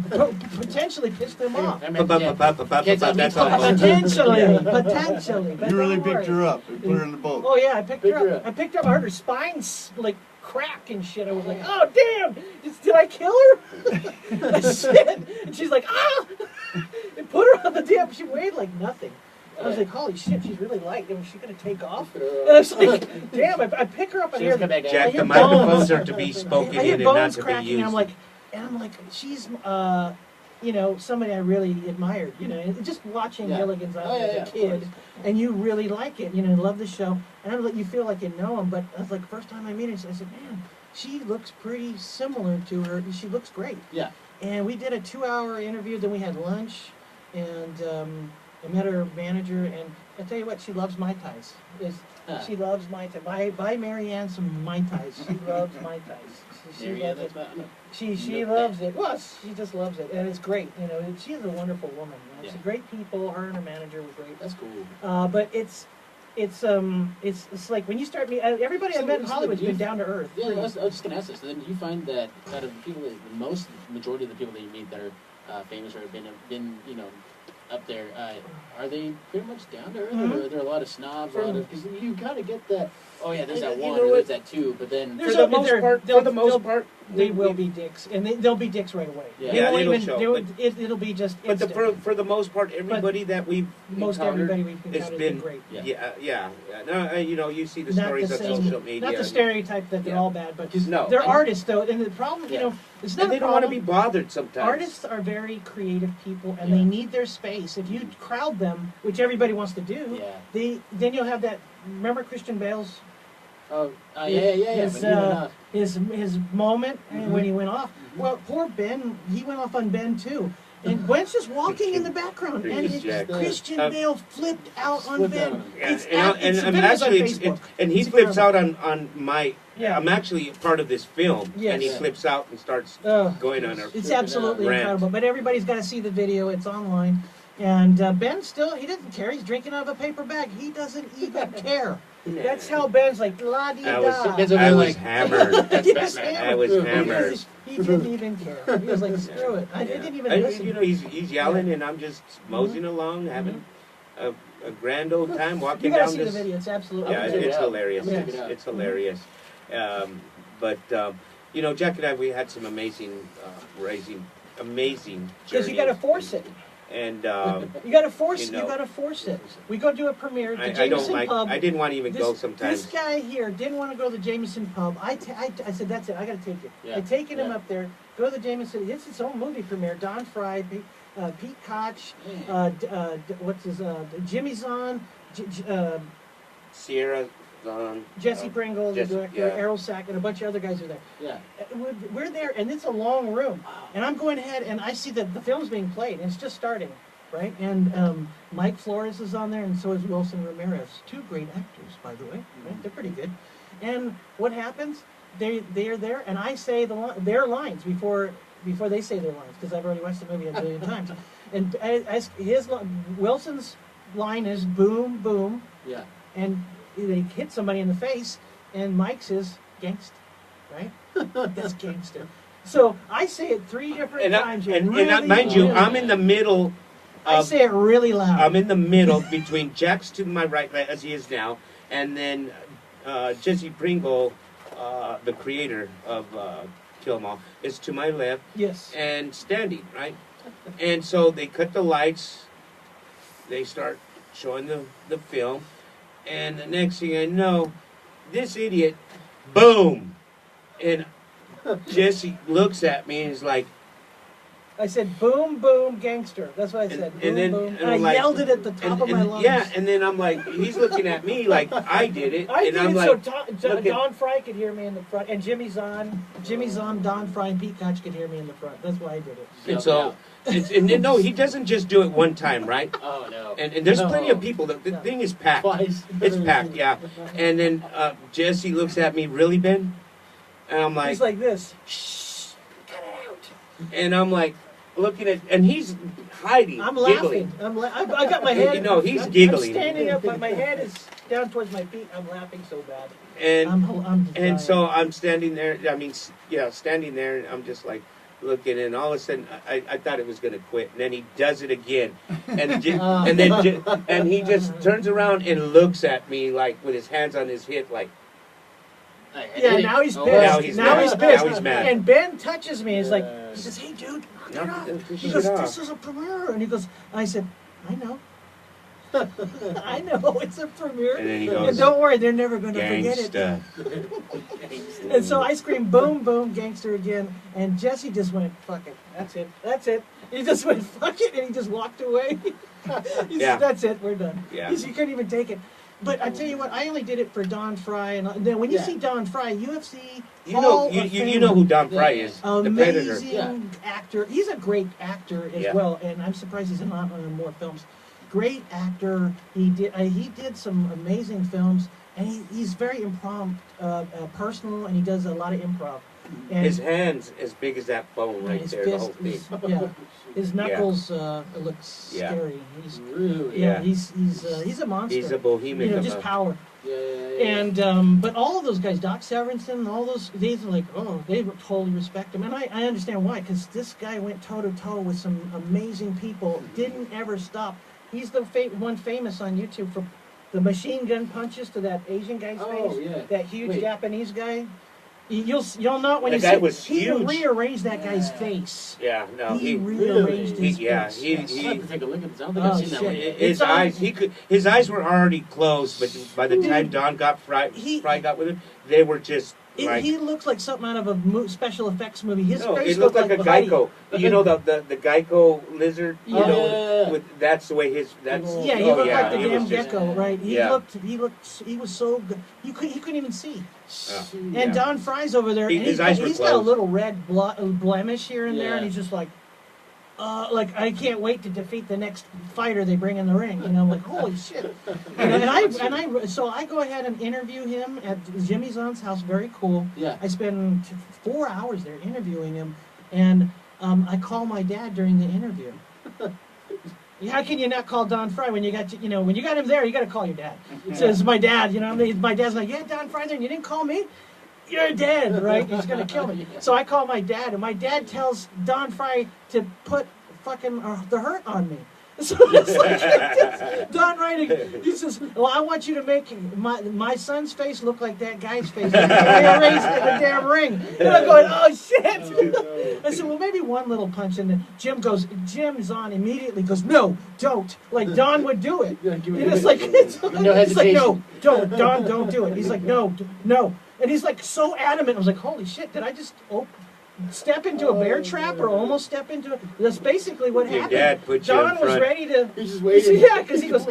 potentially piss them off. I mean, yeah. That's all. Potentially. But You really don't picked worry. her up and put her in the boat. Oh yeah, I picked her Picked her up. up. I picked her up. I heard her spine like crack and shit. I was like, oh damn! Did I kill her? Shit! And she's like, ah! And put her on the damn. She weighed like nothing. I was like, holy shit, she's really light. Was she gonna take off? And I was like, damn! I pick her up and She hear just come back down. Jack, I hear the microphones bones. are to be spoken I hear in and not bones to be cracking. used. And I'm like, she's you know, somebody I really admired. You know, and just watching Yeah. Gilligan's Island yeah, as of a kid, course. and you really like it. You know, love the show, and you feel like you know him. But I was like, first time I meet her, I said, man, she looks pretty similar to her. She looks great. Yeah. And we did a 2-hour interview. Then we had lunch, and I met her manager. And I tell you what, she loves Mai Tais. She loves Mai Tai. Buy Marianne some Mai Tais. She loves Mai Tais. She Marianne, loves it. that's about- She loves it. Well, she just loves it, and it's great. You know, and she's a wonderful woman. You know? Yeah. She's great people. Her and her manager were great. That's cool. But it's like when you start meeting everybody I So met in so Hollywood's do you- been down to earth. Yeah, I was just gonna ask this. So then, do you find that out of the people, majority of the people that you meet that are famous or have been, you know, up there, are they pretty much down to earth, Mhm. or are there a lot of snobs? Because you kind of get that. Oh yeah, there's that You one, know or what? there's that two, but then There's For the a- most they're- part, they'll- for the most part, They will be dicks, and they'll be dicks right away. Yeah. They Yeah, won't it'll even, show, they won't- it'll be just But instant. for the most part, everybody that we've Most encountered, everybody we've it's encountered has been been great. Yeah. No, you know, you see the Not stories the on same- social media. Not the stereotype that they're Yeah. all bad, but No, they're and- artists though, and the problem, you Yeah. know, it's not and a they don't want to problem. be bothered sometimes. Artists are very creative people, and Yeah. they need their space. If you crowd them, which everybody wants to do, yeah. then you'll have that. Remember Christian Bale's Oh, yeah. His, But you went off. his moment and when he went off. Well, poor Ben, he went off on Ben too. And Gwen's just walking in the background, and Freaking Jack. Christian Bale flipped out on Flipped Ben. out on him. Yeah, It's and, at- it's I'm videos on actually, Facebook. and he It's flips out incredible. on my. Yeah. I'm actually part of this film, Yes. and he Yeah. flips out and starts Oh, going on a. it's Freaking absolutely rant. incredible. But everybody's got to see the video. It's online. And Ben still, he doesn't care. He's drinking out of a paper bag. He doesn't even care. That's how Ben's like, la di I was- da. Ben's over I there was like, hammered. Yes, I was hammered. He didn't even care. He was like, screw it. I didn't even listen. You know, he's yelling, and I'm just moseying along, having a grand old time You walking gotta down see the this. video. It's absolutely Yeah, I'm gonna check it's it out. hilarious. I'm gonna check it out. It's hilarious. But you know, Jack and I, we had some amazing amazing. because you got to force it. And You got to force. You You, know. got to force it. We go do a premiere at the I don't Jameson like. Pub. I didn't want to even go This sometimes. guy here didn't want to go to the Jameson Pub. I said, that's it. I got to take it. Yeah, I taken him yeah. up there. Go to the Jameson. It's his own movie premiere. Don Fry, Pete Koch, what's his Jimmy Zahn, Sierra on. Jesse Pringle, the Jesse, director, yeah. Errol Sack, and a bunch of other guys are there. yeah. We're there, and it's a long room. And I'm going ahead, and I see that the film's being played, and it's just starting, right? And Mike Flores is on there, and so is Wilson Ramirez. Two great actors, by the way. Right? They're pretty good. And what happens? They are there, and I say their lines before they say their lines, because I've already watched the movie a billion times. And Wilson's line is boom, boom, Yeah. and they hit somebody in the face, and Mike's is gangsta, right? That's gangster. So I say it 3 different And, times. mind you, I'm in the middle. I Of, say it really loud. I'm in the middle between Jack's to my right, as he is now, and then Jesse Pringle, the creator of Kill 'Em All, is to my left Yes. and standing, right? And so they cut the lights, they start showing the film, and the next thing I know, this idiot, boom! And Jesse looks at me and is like, I said boom, boom, gangster. That's what I said. and boom, then- boom. and And I I'm like- yelled it at the top of my lungs. yeah, and then I'm like, he's looking at me like I did it, I and did I'm it like, so look at- Don Fry could hear me in the front, and Jimmy Zahn, Don Fry, and Pete Koch could hear me in the front. That's why I did it. and so, and no, he doesn't just do it one time, right? Oh no. And there's No. plenty of people. The thing is packed. Twice. It's packed, yeah. And then Jesse looks at me, really, Ben? And I'm like, He's like this. Shh, cut it out. and I'm like, looking at, and he's hiding, I'm giggling. laughing. I got my head. You know, he's I'm giggling. standing up, but my head is down towards my feet. I'm laughing so bad. And I'm just dying. so I'm standing there. I mean, standing there, and I'm just like looking, and all of a sudden, I thought it was going to quit, and then he does it again, and and he just turns around and looks at me like with his hands on his hip, like. Yeah, now he's pissed. Now he's mad. pissed. Now he's mad. And Ben touches me. He's like, Yeah. he says, "Hey, dude, knock Knock it off." it He goes, off. "This is a premiere," and he goes, I said, "I know." I know it's a premiere. And then he And goes, don't worry, they're never going to forget it. gangsta. And so I screamed, "Boom, boom, gangster" again, and Jesse just went, "Fuck it, that's it, that's it." He just went, "Fuck it," and he just walked away. He Yeah. said, "That's it, we're done." Yeah. He couldn't even take it. But I tell you what, I only did it for Don Fry, and then when you Yeah. see Don Fry, UFC, You know, Hall you, of you, you Fame. know who Don Fry is, the Predator. Amazing Yeah. actor. He's a great actor as Yeah. well, and I'm surprised he's not in more films. Great actor. He did some amazing films, and he's very improv, personal, and he does a lot of improv. And His hands as big as that bone right his there, the fist whole thing. is- yeah, his knuckles look Yeah. scary. He's Really? yeah, Yeah. he's a monster. He's a bohemian. just power. And but all of those guys, Doc Severinsen, all those, these are like, oh, they totally respect him, and I understand why, because this guy went toe to toe with some amazing people, didn't ever stop. He's the one famous on YouTube for the machine gun punches to that Asian guy's face, that huge Japanese guy. You'll know it when That you guy see. was He huge. rearranged that guy's face. Yeah, no, He he rearranged his face. he- I'll have to take a look at this. I don't think Oh, I've seen that one shit. yet. his It's on- eyes, his eyes were already closed, but by the time Don got Fry got with him, they were just like. He looks like something out of a special effects movie. His No, face it looked like a Buddy. Geico. You know the Geico lizard. You Yeah. know, with that's the way his. That's Yeah, he oh, looked yeah, like the he damn was just- gecko, right? He Yeah. he was so good. He couldn't even see. Yeah. And Don Fry's over there, and His eyes were he's got a closed. little red blemish here and there, Yeah. and he's just like I can't wait to defeat the next fighter they bring in the ring. You know, like holy shit. So I go ahead and interview him at Jimmy Zahn's house. Very cool. Yeah. I spend 4 hours there interviewing him, and I call my dad during the interview. How can you not call Don Fry when you got when you got him there? You got to call your dad. So it's my dad. My dad's like, yeah, Don Fry's there. And you didn't call me. You're dead, right? He's gonna kill me. So I call my dad, and my dad tells Don Fry to put fucking the hurt on me. So it's like Don Wright, he says, well, I want you to make my son's face look like that guy's face. They erased the damn ring. And I'm going, oh, shit. I said, well, maybe one little punch. And then Jim Zahn immediately goes, no, don't. Like Don would do it. And it's like, he's like, no, don't. Don, don't do it. He's like, no, no. And he's like so adamant. I was like, holy shit, did I just step into a bear trap or almost step into it? That's basically what Your happened. dad put you Don in was front. ready to. He's just waiting. Yeah, because he goes.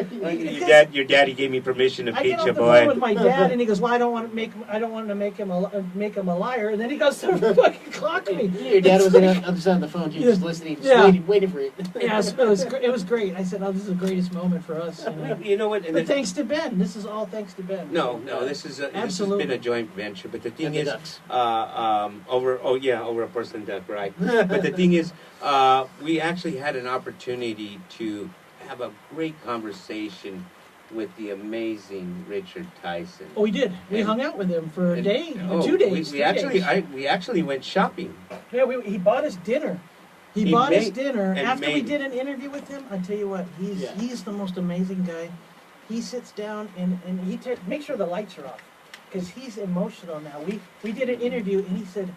Your daddy gave me permission to I beat get off you, the phone boy. with my dad, and he goes, "Well, I don't want to make him a liar." And then he goes to fucking clock me. Your dad was on the other side of the phone, just listening, just waiting for it. Yeah, it was great. I said, "Oh, this is the greatest moment for us." You know what? But thanks to Ben. This is all thanks to Ben. No, this has been a joint venture. But the thing And the is, ducks. over a porcelain duck, right? But the thing is, we actually had an opportunity to have a great conversation with the amazing Richard Tyson. Oh, we did. We And- hung out with him for a And- day, oh, 2 days. We 3 actually, days. we actually went shopping. Yeah, he bought us dinner. He He bought us made- dinner. and After we made- did an interview with him, I tell you what, he's the most amazing guy. He sits down and he make sure the lights are off because he's emotional now. We did an interview and he said,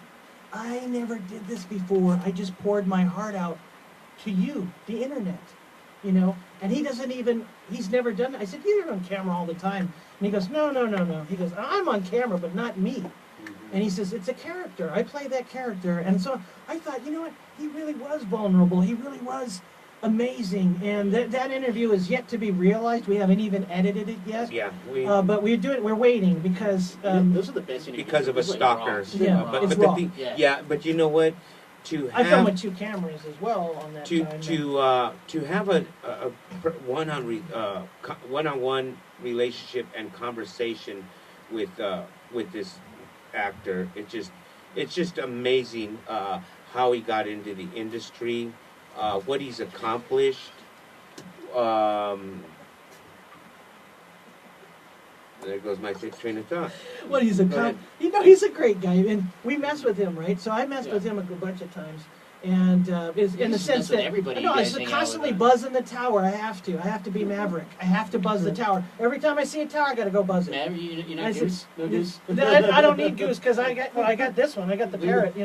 I never did this before. I just poured my heart out to you, the internet, and he's never done that. I said, you're on camera all the time. And he goes, no. He goes, I'm on camera, but not me. And he says, it's a character. I play that character. And so I thought, you know what? He really was vulnerable. He really was amazing. And that interview is yet to be realized. We haven't even edited it yet. Yeah, But we're waiting because... those are the best interviews. because of a It's like stalker. raw. Yeah, but it's the raw. thing, Yeah. but you know what? To I filmed have with 2 cameras as well on that time. to have a one-on-one relationship and conversation with this actor, it's just amazing how he got into the industry, what he's accomplished. There goes my train of thought. Well, he's a Go ahead. he's a great guy, and we mess with him, right? So I messed with him a bunch of times, and is in the just sense mess with that everybody no, you I guys just hang out constantly with. buzzing the tower. I have to be Maverick. I have to buzz the tower every time I see a tower. I got to go buzz it. Man, you're I not said- goose? No goose? I don't need goose because I got this one. I got the parrot.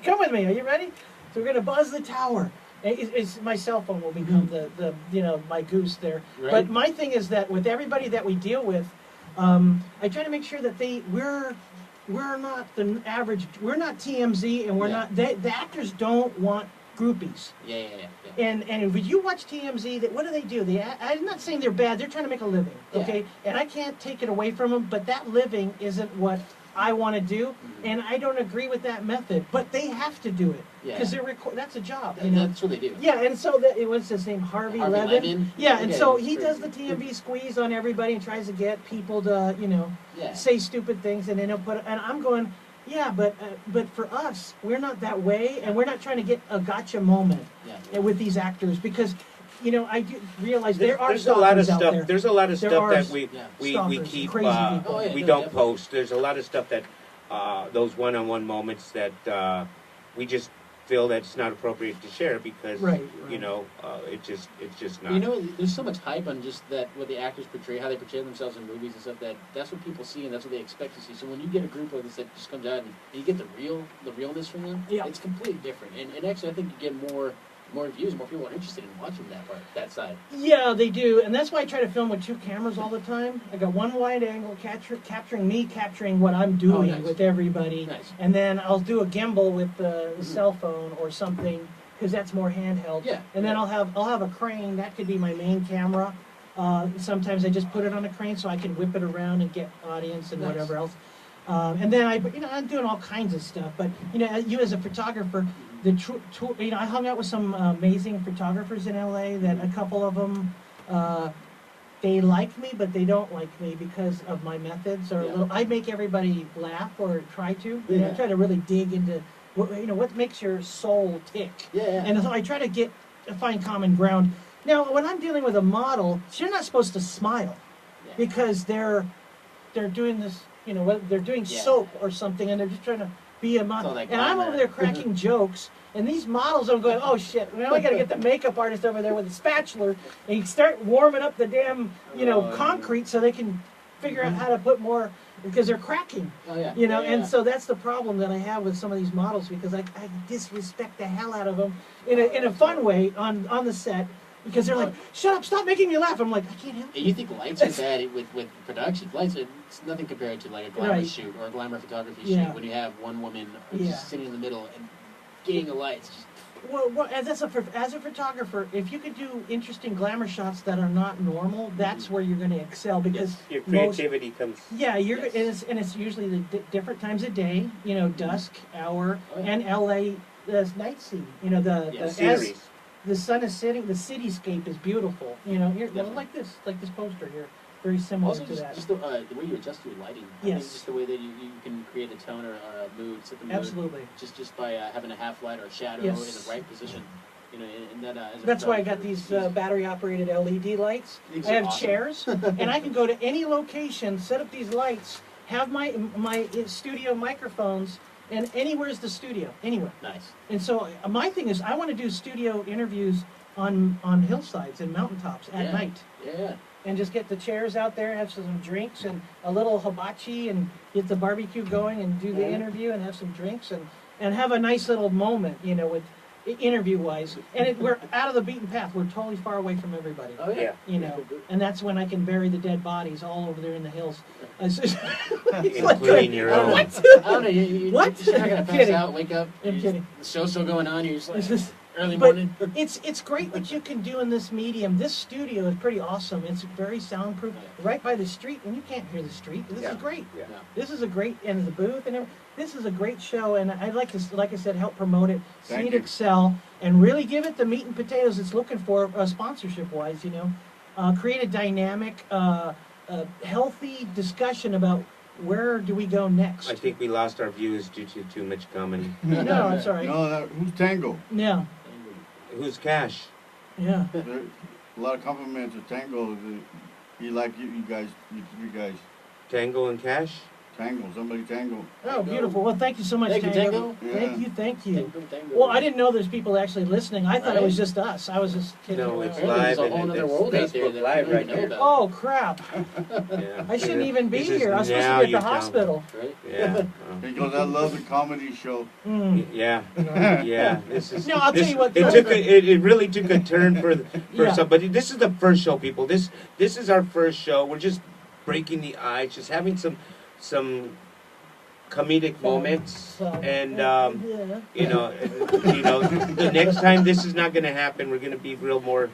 Come with me. Are you ready? So we're gonna buzz the tower. It's my cell phone will become the my goose there. Right. But my thing is that with everybody that we deal with, I try to make sure that we're not the average. We're not TMZ, and we're Yeah. not. The actors don't want groupies. Yeah. And if you watch TMZ, what do? I'm not saying they're bad. They're trying to make a living, okay? And I can't take it away from them. But that living isn't what I want to do, and I don't agree with that method. But they have to do it because that's a job. That's what they do. Yeah, and so it was his name, Harvey Levin. Yeah, and so he does the TMV squeeze on everybody and tries to get people to, say stupid things, and then he'll and I'm going, yeah, but for us, we're not that way, and we're not trying to get a gotcha moment with these actors because you know, I do realize there are There's a lot of stalkers out stuff. there. There's a lot of There stuff are that we stalkers, keep. crazy people. Oh, yeah, We no, don't definitely. post. There's a lot of stuff that those one-on-one moments that we just feel that it's not appropriate to share because Right, you right. know it's just not. You know, there's so much hype on just that what the actors portray, how they portray themselves in movies and stuff. That's what people see and that's what they expect to see. So when you get a group like this that just comes out and you get the realness from them, Yeah. it's completely different. And actually, I think you get more views, more people are interested in watching that side. Yeah, they do, and that's why I try to film with 2 cameras all the time. I got one wide angle capturing me, capturing what I'm doing nice. with everybody, Nice. and then I'll do a gimbal with the cell phone or something because that's more handheld. Yeah. And then I'll have a crane that could be my main camera. Sometimes I just put it on a crane so I can whip it around and get audience and Nice. whatever else. And then I'm doing all kinds of stuff. But you as a photographer. I hung out with some amazing photographers in LA that a couple of them, they like me, but they don't like me because of my methods. I make everybody laugh or try to. I Yeah. try to really dig into what makes your soul tick. Yeah. And so I try to find common ground. Now, when I'm dealing with a model, you're not supposed to smile Yeah. because they're doing this. They're doing Yeah. soap or something, and they're just trying to be a model. all that And I'm glamour. over there cracking jokes, and these models are going, "Oh shit! Now I got to get the makeup artist over there with a spatula and you start warming up the damn, concrete so they can figure out how to put more because they're cracking." Oh yeah. And so that's the problem that I have with some of these models because I disrespect the hell out of them in a fun way on the set because they're like, "Shut up! Stop making me laugh!" I'm like, "I can't help And it." you think lights are bad with production? Lights are it's nothing compared to like a glamour Right. shoot or a glamour photography Yeah. shoot when you have one woman Yeah. just sitting in the middle and getting the lights. Just, Well, as a photographer, if you could do interesting glamour shots that are not normal, that's where you're going to excel because Your most creativity comes. yeah, Yes. and it's usually the different times of day, dusk hour, Oh, yeah. and LA the night scene. The Yes. as Series. the sun is setting, the cityscape is beautiful. Here, Definitely. like this poster here, very similar also, to that. just the way you adjust your lighting. I Yes. think just the way that you can create a tone or a mood, set the mood. Absolutely. Just by having a half light or a shadow Yes. in the right position. And that. As a That's why I got photographer, these battery operated LED lights. These I are have awesome. chairs, and I can go to any location, set up these lights, have my studio microphones, and anywhere's the studio, anywhere. Nice. And so my thing is, I want to do studio interviews on hillsides and mountaintops at Yeah. night, Yeah. and just get the chairs out there, have some drinks and a little hibachi, and get the barbecue going, and do the Mhm. interview, and have some drinks, and have a nice little moment, with interview wise. And we're out of the beaten path. We're totally far away from everybody. Oh yeah. Yeah. And that's when I can bury the dead bodies all over there in the hills. It's Including your own. What? I don't know. What? You're not gonna I'm pass kidding. out, wake up. I'm kidding. The show's still going on. You're just like It's just- early but morning. it's great what you can do in this medium. This studio is pretty awesome. It's very soundproof, right by the street, and you can't hear the street. This Yeah. is great. Yeah. Yeah. This is a great, and the booth and everything. This is a great show, and I'd like to, like I said, help promote it, see Thank it you. excel, and really give it the meat and potatoes it's looking for, sponsorship-wise. Create a dynamic, healthy discussion about where do we go next. I think we lost our viewers due to too much comedy. No, it's all right. No, who's Tango? Yeah, Who's Cash? yeah. There, a lot of compliments to Tango. He like you guys, you three guys. Tango and Cash? Tango, somebody Tango. Oh, beautiful. Well, thank you so much, Thank you, Tango. Tango. Thank Yeah. you, thank you. Tango. Well, I didn't know there's people actually listening. I thought it was Right. just us. I was just kidding No, around. it's Apparently live there's a and whole other it's world out there Facebook that Live we right don't know here. about. Oh, crap. Yeah. I shouldn't even be This is here. I was supposed now to be you at the tell 'em. hospital. Right? Yeah. Because I love the comedy show. Mm. Yeah. Yeah. This is. No, I'll tell this- you what, It really took a turn for Yeah. somebody. This is the first show, people. This is our first show. We're just breaking the ice, just having some comedic moments, and yeah. the next time this is not going to happen. We're going to be a little more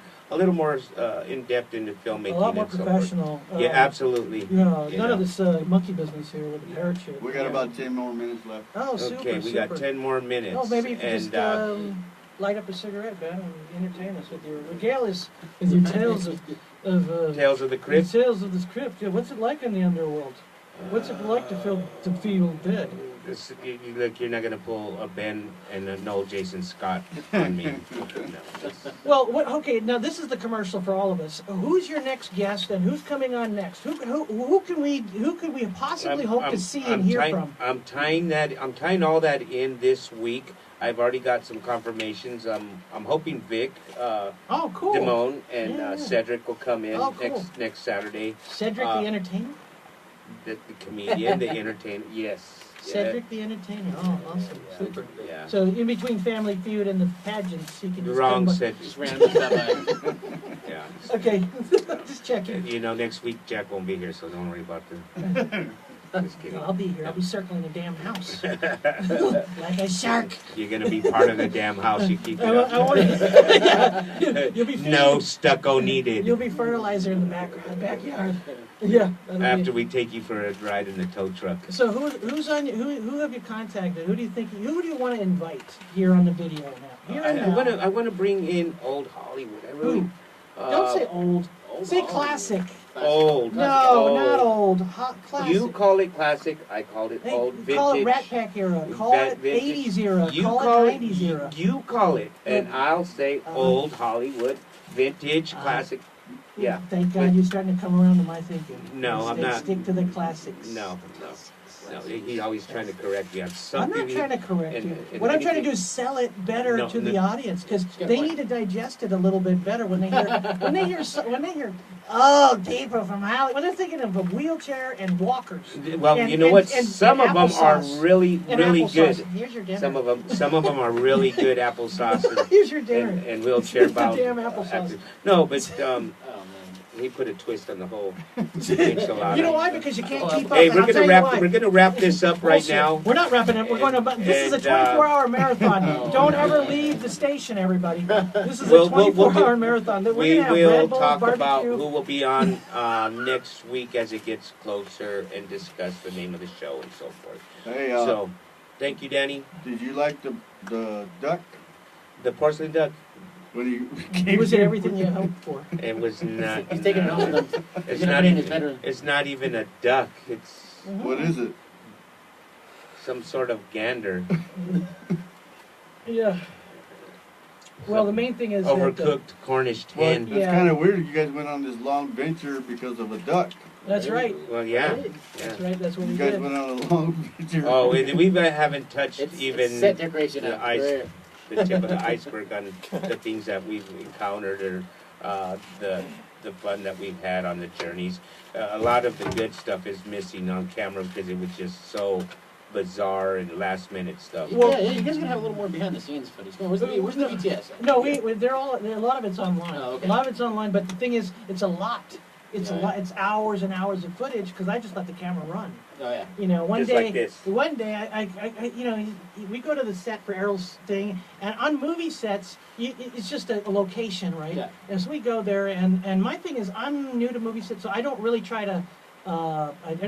in depth into filmmaking. A lot more and so forth. professional. Yeah, absolutely. Yeah, You none know. of this monkey business here with the parachute. We got about 10 more minutes left. Oh, super, Okay, we super. got 10 more minutes. Oh, maybe you could and, just light up a cigarette, Ben, and entertain us with your regales, with your tales of Tales of the the Crypt. tales of this crypt. Yeah, what's it like in the underworld? What's it like to feel dead? Look, you're not gonna pull a Ben and a no Jason Scott on me. No. Well, okay, now this is the commercial for all of us. Who's your next guest and who's coming on next? Who can we possibly hope to see and hear from? I'm tying all that in this week. I've already got some confirmations. I'm hoping Vic, Oh, cool. Damone, and Yeah. Cedric will come in Oh, cool. next Saturday. Cedric the Entertainer? The comedian, the entertainer. Yes. Cedric the Entertainer. Oh, awesome. Yeah. Super. Yeah. So in between Family Feud and the pageants, he can just Wrong come Cedric. Just randomly stop by. Yeah. Okay, just checking. You know, next week Jack won't be here, so don't worry about that. Just kidding. I'll be here. I'll be circling the damn house. Like a shark. You're gonna be part of the damn house. You keep it I up. want to. You'll be No stucco needed. You'll be fertilizer in the backyard. Yeah. that'll be After it. we take you for a ride in the tow truck. So who's on? Who have you contacted? Who do you think? Who do you want to invite here on the video now? Here and now. I wanna bring in old Hollywood. I really. Who? Don't say old. Say classic. Old. No, Old. not old. Hot classic. You call it classic. I called it Hey, old vintage. call it Rat Pack era. Call it Vintage. 80s era. You Call it 90s you, era. You call it, and I'll say Uh, old Hollywood, vintage, classic. Yeah. Thank God you're starting to come around to my thinking. No, I'm not. Stick to the classics. No. He's always trying to correct me on I'm something. not trying to correct and- you. and What I'm trying to anything- do is sell it better No, to the no. audience because Good they point. need to digest it a little bit better when they hear oh people from Hollywood. When they're thinking of a wheelchair and walkers. Well, And- you know what? and Some of them are applesauce. really, And really applesauce. good. Here's your dinner. Some of them are really good applesauce Here's your dinner. and wheelchair The bound. damn applesauce. No, but Oh, man. he put a twist on the whole enchilada. You know why? Because you can't keep up. Hey, and I'll tell you why. we're gonna wrap this up right Bullshit. now. We're not wrapping up. We're going to. This is a And, 24-hour marathon. Oh, Don't man. ever leave the station, everybody. This is We'll- a we'll- 24-hour we'll- marathon. We're We gonna have will Red Bull, talk about barbecue. who will be on next week as it gets closer and discuss the name of the show and so forth. Hey, So, thank you, Danny. did you like the duck? The porcelain duck. When He was in everything you hoped for. It was not. He's taking it home with him. It's He's gonna not put it in his even. bedroom. It's not even a duck. It's What is it? some sort of gander. Yeah. Well, the main thing is that, Overcooked Cornish Well, hen. that's Yeah. kind of weird. You guys went on this long venture because of a duck. that's right. Well, yeah. That's Yeah. right. That's what You we guys did. went on a long venture. Oh, and we haven't touched It's even set decoration the up. ice. Right. the tip of the iceberg on the things that we've encountered or the fun that we've had on the journeys. A lot of the good stuff is missing on camera because it was just so bizarre and last minute stuff. Well- Yeah, you guys are gonna have a little more behind the scenes footage. Come on, where's the BTS? No, they're all. A lot of it's online. Oh, okay. A lot of it's online, but the thing is, it's a lot. It's a Yeah. lot. It's hours and hours of footage because I just let the camera run. Oh yeah. You know, one Just day, like this. one day, you know, we go to the set for Errol's thing, and on movie sets, it's just a location, right? Yeah. And so we go there, and my thing is, I'm new to movie sets, so I don't really try to. I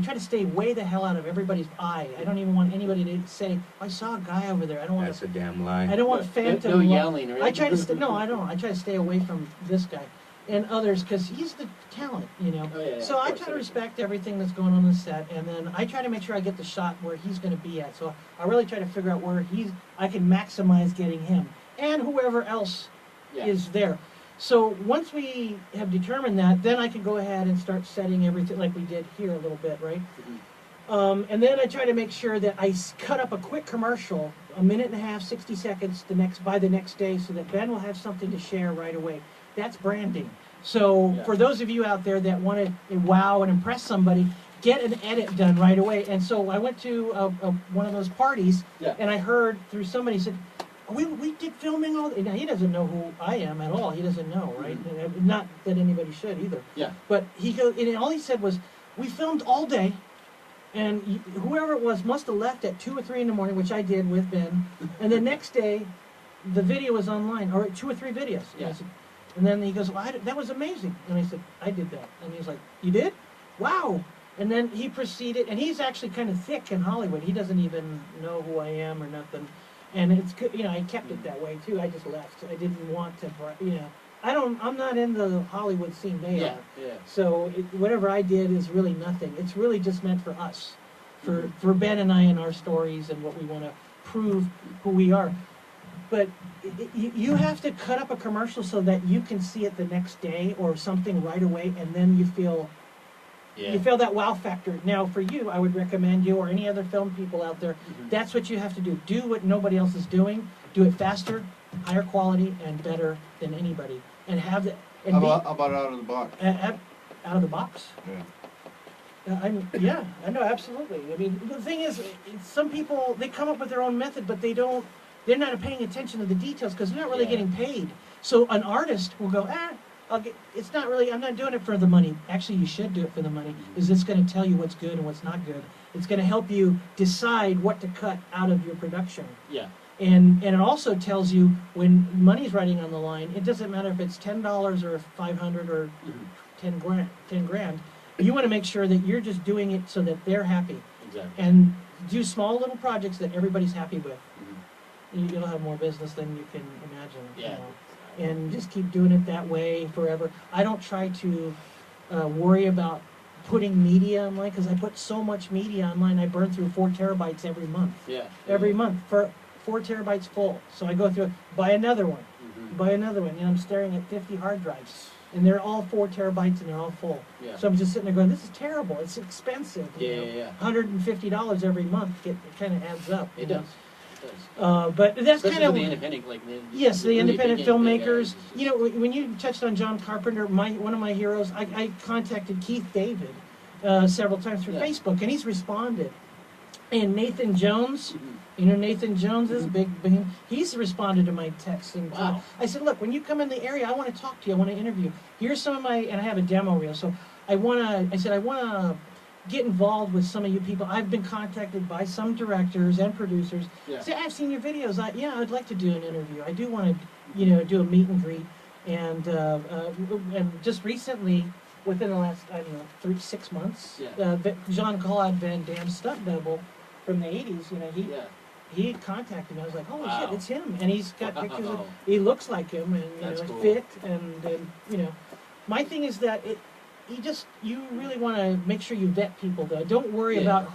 try to stay way the hell out of everybody's eye. I don't even want anybody to say, "I saw a guy over there." I don't want That's to. a damn lie. I don't want phantom. No yelling, right? I try to no, I don't. I try to stay away from this guy and others because he's the talent, you know. Oh, yeah, So of I course, try to yeah. respect everything that's going on the set, and then I try to make sure I get the shot where he's going to be at. So I really try to figure out where I can maximize getting him and whoever else Yeah. is there. So once we have determined that, then I can go ahead and start setting everything like we did here a little bit, right? And then I try to make sure that I cut up a quick commercial, a minute and a half, 60 seconds by the next day, so that Ben will have something to share right away. That's branding. So Yeah. for those of you out there that want to wow and impress somebody, get an edit done right away. And so I went to one of those parties, Yeah. and I heard through somebody said, we did filming all. Now he doesn't know who I am at all. He doesn't know, right? Not that anybody should either. Yeah. But he goes, and all he said was, we filmed all day, and whoever it was must have left at 2 or 3 in the morning, which I did with Ben. And the next day, the video was online, or 2 or 3 videos. And I Yeah. said, and then he goes, well, that was amazing. And I said, I did that. And he was like, you did? Wow. And then he proceeded, and he's actually kind of thick in Hollywood. He doesn't even know who I am or nothing. And it's good, you know, I kept it that way too. I just left. I didn't want to, you know, I'm not in the Hollywood scene they Yeah. are. Yeah. So whatever I did is really nothing. It's really just meant for us. for Ben and I and our stories and what we want to prove who we are. But you have to cut up a commercial so that you can see it the next day or something right away, and then you feel that wow factor. Now, for you, I would recommend you or any other film people out there, that's what you have to do. Do what nobody else is doing. Do it faster, higher quality, and better than anybody. And have the and How about out of the box? out of the box. Yeah. I know, absolutely. I mean, the thing is, some people, they come up with their own method, but they're not paying attention to the details because they're not really getting paid. So an artist will go, it's not really, I'm not doing it for the money. Actually, you should do it for the money, because it's going to tell you what's good and what's not good. It's going to help you decide what to cut out of your production. Yeah. And it also tells you when money's riding on the line, it doesn't matter if it's $10 or $500 or 10 grand. You want to make sure that you're just doing it so that they're happy. Exactly. And do small little projects that everybody's happy with. You'll have more business than you can imagine. Yeah. And just keep doing it that way forever. I don't try to worry about putting media online, because I put so much media online. I burn through 4 terabytes every month. Yeah. Every month for 4 terabytes full. So I go through, buy another one, buy another one. I'm staring at 50 hard drives, and they're all 4 terabytes and they're all full. Yeah. So I'm just sitting there going, this is terrible. It's expensive. Yeah. $150 every month. It kind of adds up. It does. But that's Especially kind of the independent, yes, the really independent big filmmakers. guys. You know, when you touched on John Carpenter, one of my heroes, I contacted Keith David several times through Facebook, and he's responded. And Nathan Jones, you know Nathan Jones is big. He's responded to my text, and Wow. I said, look, when you come in the area, I want to talk to you. I want to interview. Here's some of my, and I have a demo reel. So I want to get involved with some of you people. I've been contacted by some directors and producers. Yeah. Say, I've seen your videos. I'd like to do an interview. I do want to, do a meet and greet. And just recently, within the last, 6 months, Jean-Claude Van Damme's stunt double from the 80s, he contacted me. I was like, holy shit, it's him. And he's got pictures of, he looks like him, and That's cool. fit, and my thing is that you really want to make sure you vet people, though. Don't worry about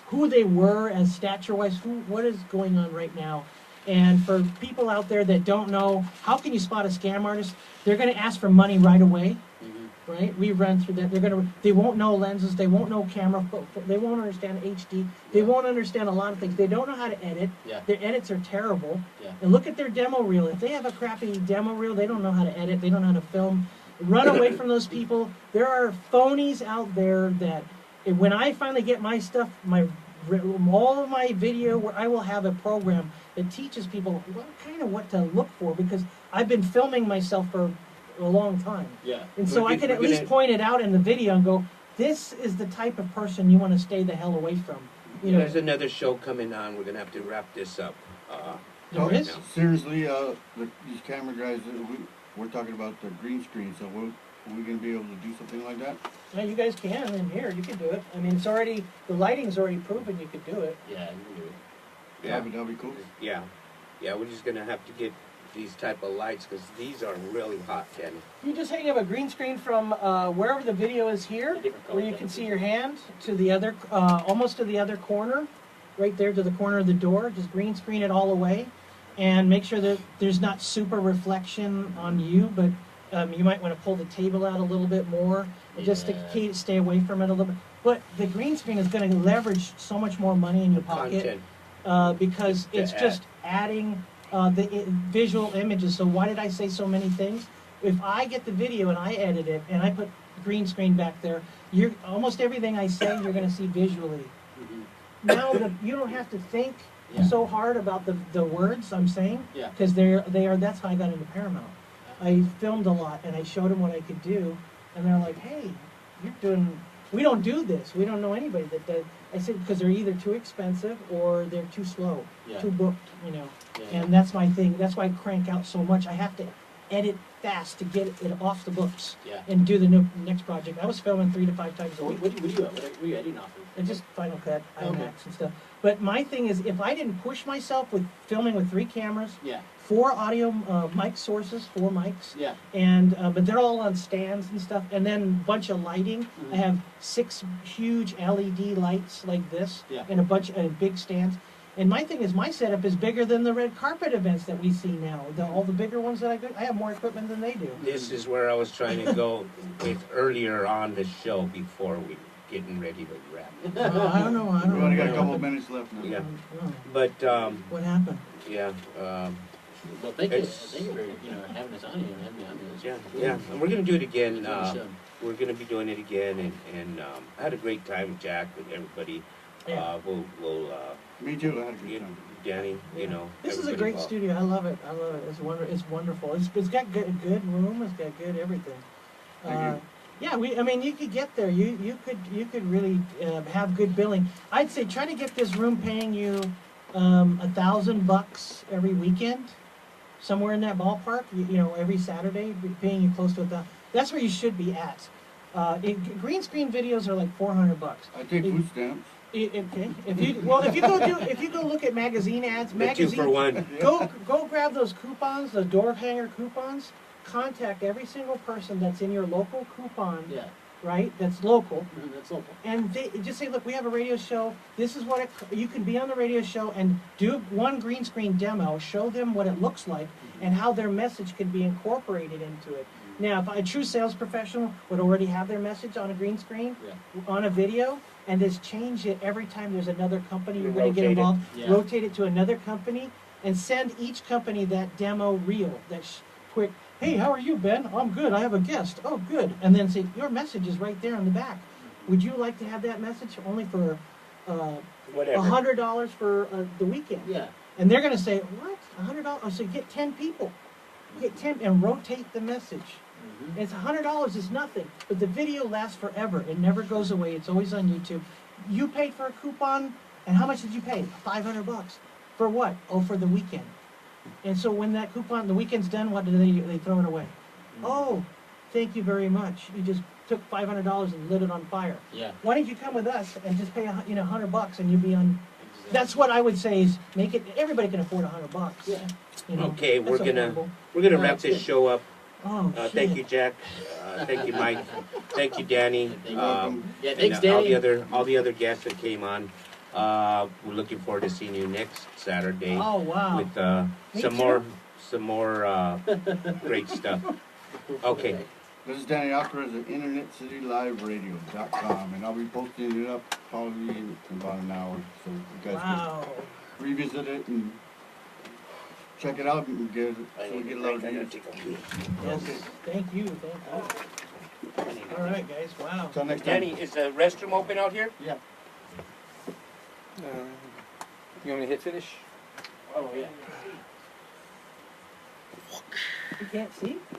who they were as stature-wise, what is going on right now. And for people out there that don't know, how can you spot a scam artist? They're going to ask for money right away, right? We run through that. They won't know lenses. They won't know camera. They won't understand HD. They won't understand a lot of things. They don't know how to edit. Yeah. Their edits are terrible. Yeah. And look at their demo reel. If they have a crappy demo reel, they don't know how to edit. They don't know how to film. Run away from those people. There are phonies out there that, when I finally get my stuff, all of my video, where I will have a program that teaches people what to look for, because I've been filming myself for a long time. Yeah. And so I can at least point it out in the video and go, this is the type of person you want to stay the hell away from. There's another show coming on. We're going to have to wrap this up. There is? Seriously, these camera guys, we're talking about the green screen, so are we going to be able to do something like that? Yeah, you guys can in here. You can do it. I mean, the lighting's already proven you could do it. Yeah, you can do it. Yeah. That'd be cool. Yeah, we're just going to have to get these type of lights, because these are really hot, Ken. You just hang up a green screen from wherever the video is here, where you can see your hand, to the other, almost to the other corner, right there to the corner of the door. Just green screen it all away, and make sure that there's not super reflection on you, but you might want to pull the table out a little bit more, just to stay away from it a little bit. But the green screen is going to leverage so much more money in your pocket, because it's just adding the visual images. So why did I say so many things? If I get the video and I edit it and I put green screen back there, almost everything I say you're going to see visually. Now you don't have to think so hard about the words I'm saying, because that's how I got into Paramount. I filmed a lot and I showed them what I could do, and they're like, hey, we don't do this. We don't know anybody that does. I said, because they're either too expensive or they're too slow, too booked, And that's my thing. That's why I crank out so much. I have to edit fast to get it off the books and do the next project. I was filming 3 to 5 times a So week. what are you editing off of? and just Final Cut, Okay. IMAX and stuff. But my thing is, if I didn't push myself with filming with 3 cameras, Yeah, 4 audio mic sources, 4 mics, yeah. and but they're all on stands and stuff, and then a bunch of lighting. Mhm. I have 6 huge LED lights like this, Yeah. and a bunch of big stands. And my thing is, my setup is bigger than the red carpet events that we see now. All the bigger ones that I do, I have more equipment than they do. This is where I was trying to go with earlier on the show before we getting ready to wrap. I don't know. I don't We know. only got a couple of minutes left now. Yeah. Oh, But what happened? yeah, Well, thank you It's- for having us on here and having me on this. yeah, and we're gonna do it again. Enjoy the show. We're gonna be doing it again, and I had a great time with Jack, with everybody. Yeah. We'll Me too, I had a you, good time. Danny, you know. This is a everybody great involved. studio. I love it. I love it. It's wonderful. It's got good room. It's got good everything. Thank you. Yeah, I mean, you could get there. You could really have good billing. I'd say try to get this room paying you $1,000 every weekend, somewhere in that ballpark. You know, every Saturday, paying you close to $1,000. That's where you should be at. Green screen videos are like $400. I take food stamps. Okay. If you go look at magazine ads, The 2 for 1. go grab those coupons, the door hanger coupons. Contact every single person that's in your local coupon, Yeah, right? That's local, that's local. and they just say, look, we have a radio show. This is what you can be on the radio show and do one green screen demo. Show them what it looks like and how their message can be incorporated into it. Now, if a true sales professional would already have their message on a green screen, Yeah. on a video, and just change it every time there's another company you're going to get Rotate it. involved, Yeah. rotate it to another company, and send each company that demo reel, that quick, hey, how are you, Ben? I'm good, I have a guest. Oh, good. And then say, your message is right there on the back. Would you like to have that message only for Whatever. $100 for the weekend? Yeah, And they're going to say, what? $100? So get 10 people. Get 10 and rotate the message. mhm. It's $100 is nothing, but the video lasts forever. It never goes away. It's always on YouTube. You paid for a coupon, and how much did you pay? $500. For what? Oh, for the weekend. And so when that coupon, the weekend's done, what do they throw it away? Oh, thank you very much. You just took $500 and lit it on fire. Yeah. Why don't you come with us and just pay $100 and you'll be on? Exactly. That's what I would say is make it. Everybody can afford $100. Yeah. You know, Okay, that's we're gonna affordable. wrap this show up. Oh, shit. Thank you, Jack. Thank you, Mike. Thank you, Danny. You're welcome. Yeah, and, thanks, all Danny. all the other guests that came on. We're looking forward to seeing you next Saturday Oh, wow. with Me some too. more great stuff. Okay. This is Danny Alcaraz at InternetCityLiveRadio.com, and I'll be posting it up probably in about an hour, so you guys Wow. can revisit it and check it out and get so we get a lot of views. Yes. Thank you. All right, guys. Wow. Till next time. Danny, is the restroom open out here? Yeah. You want me to hit finish? Oh, yeah. You can't see?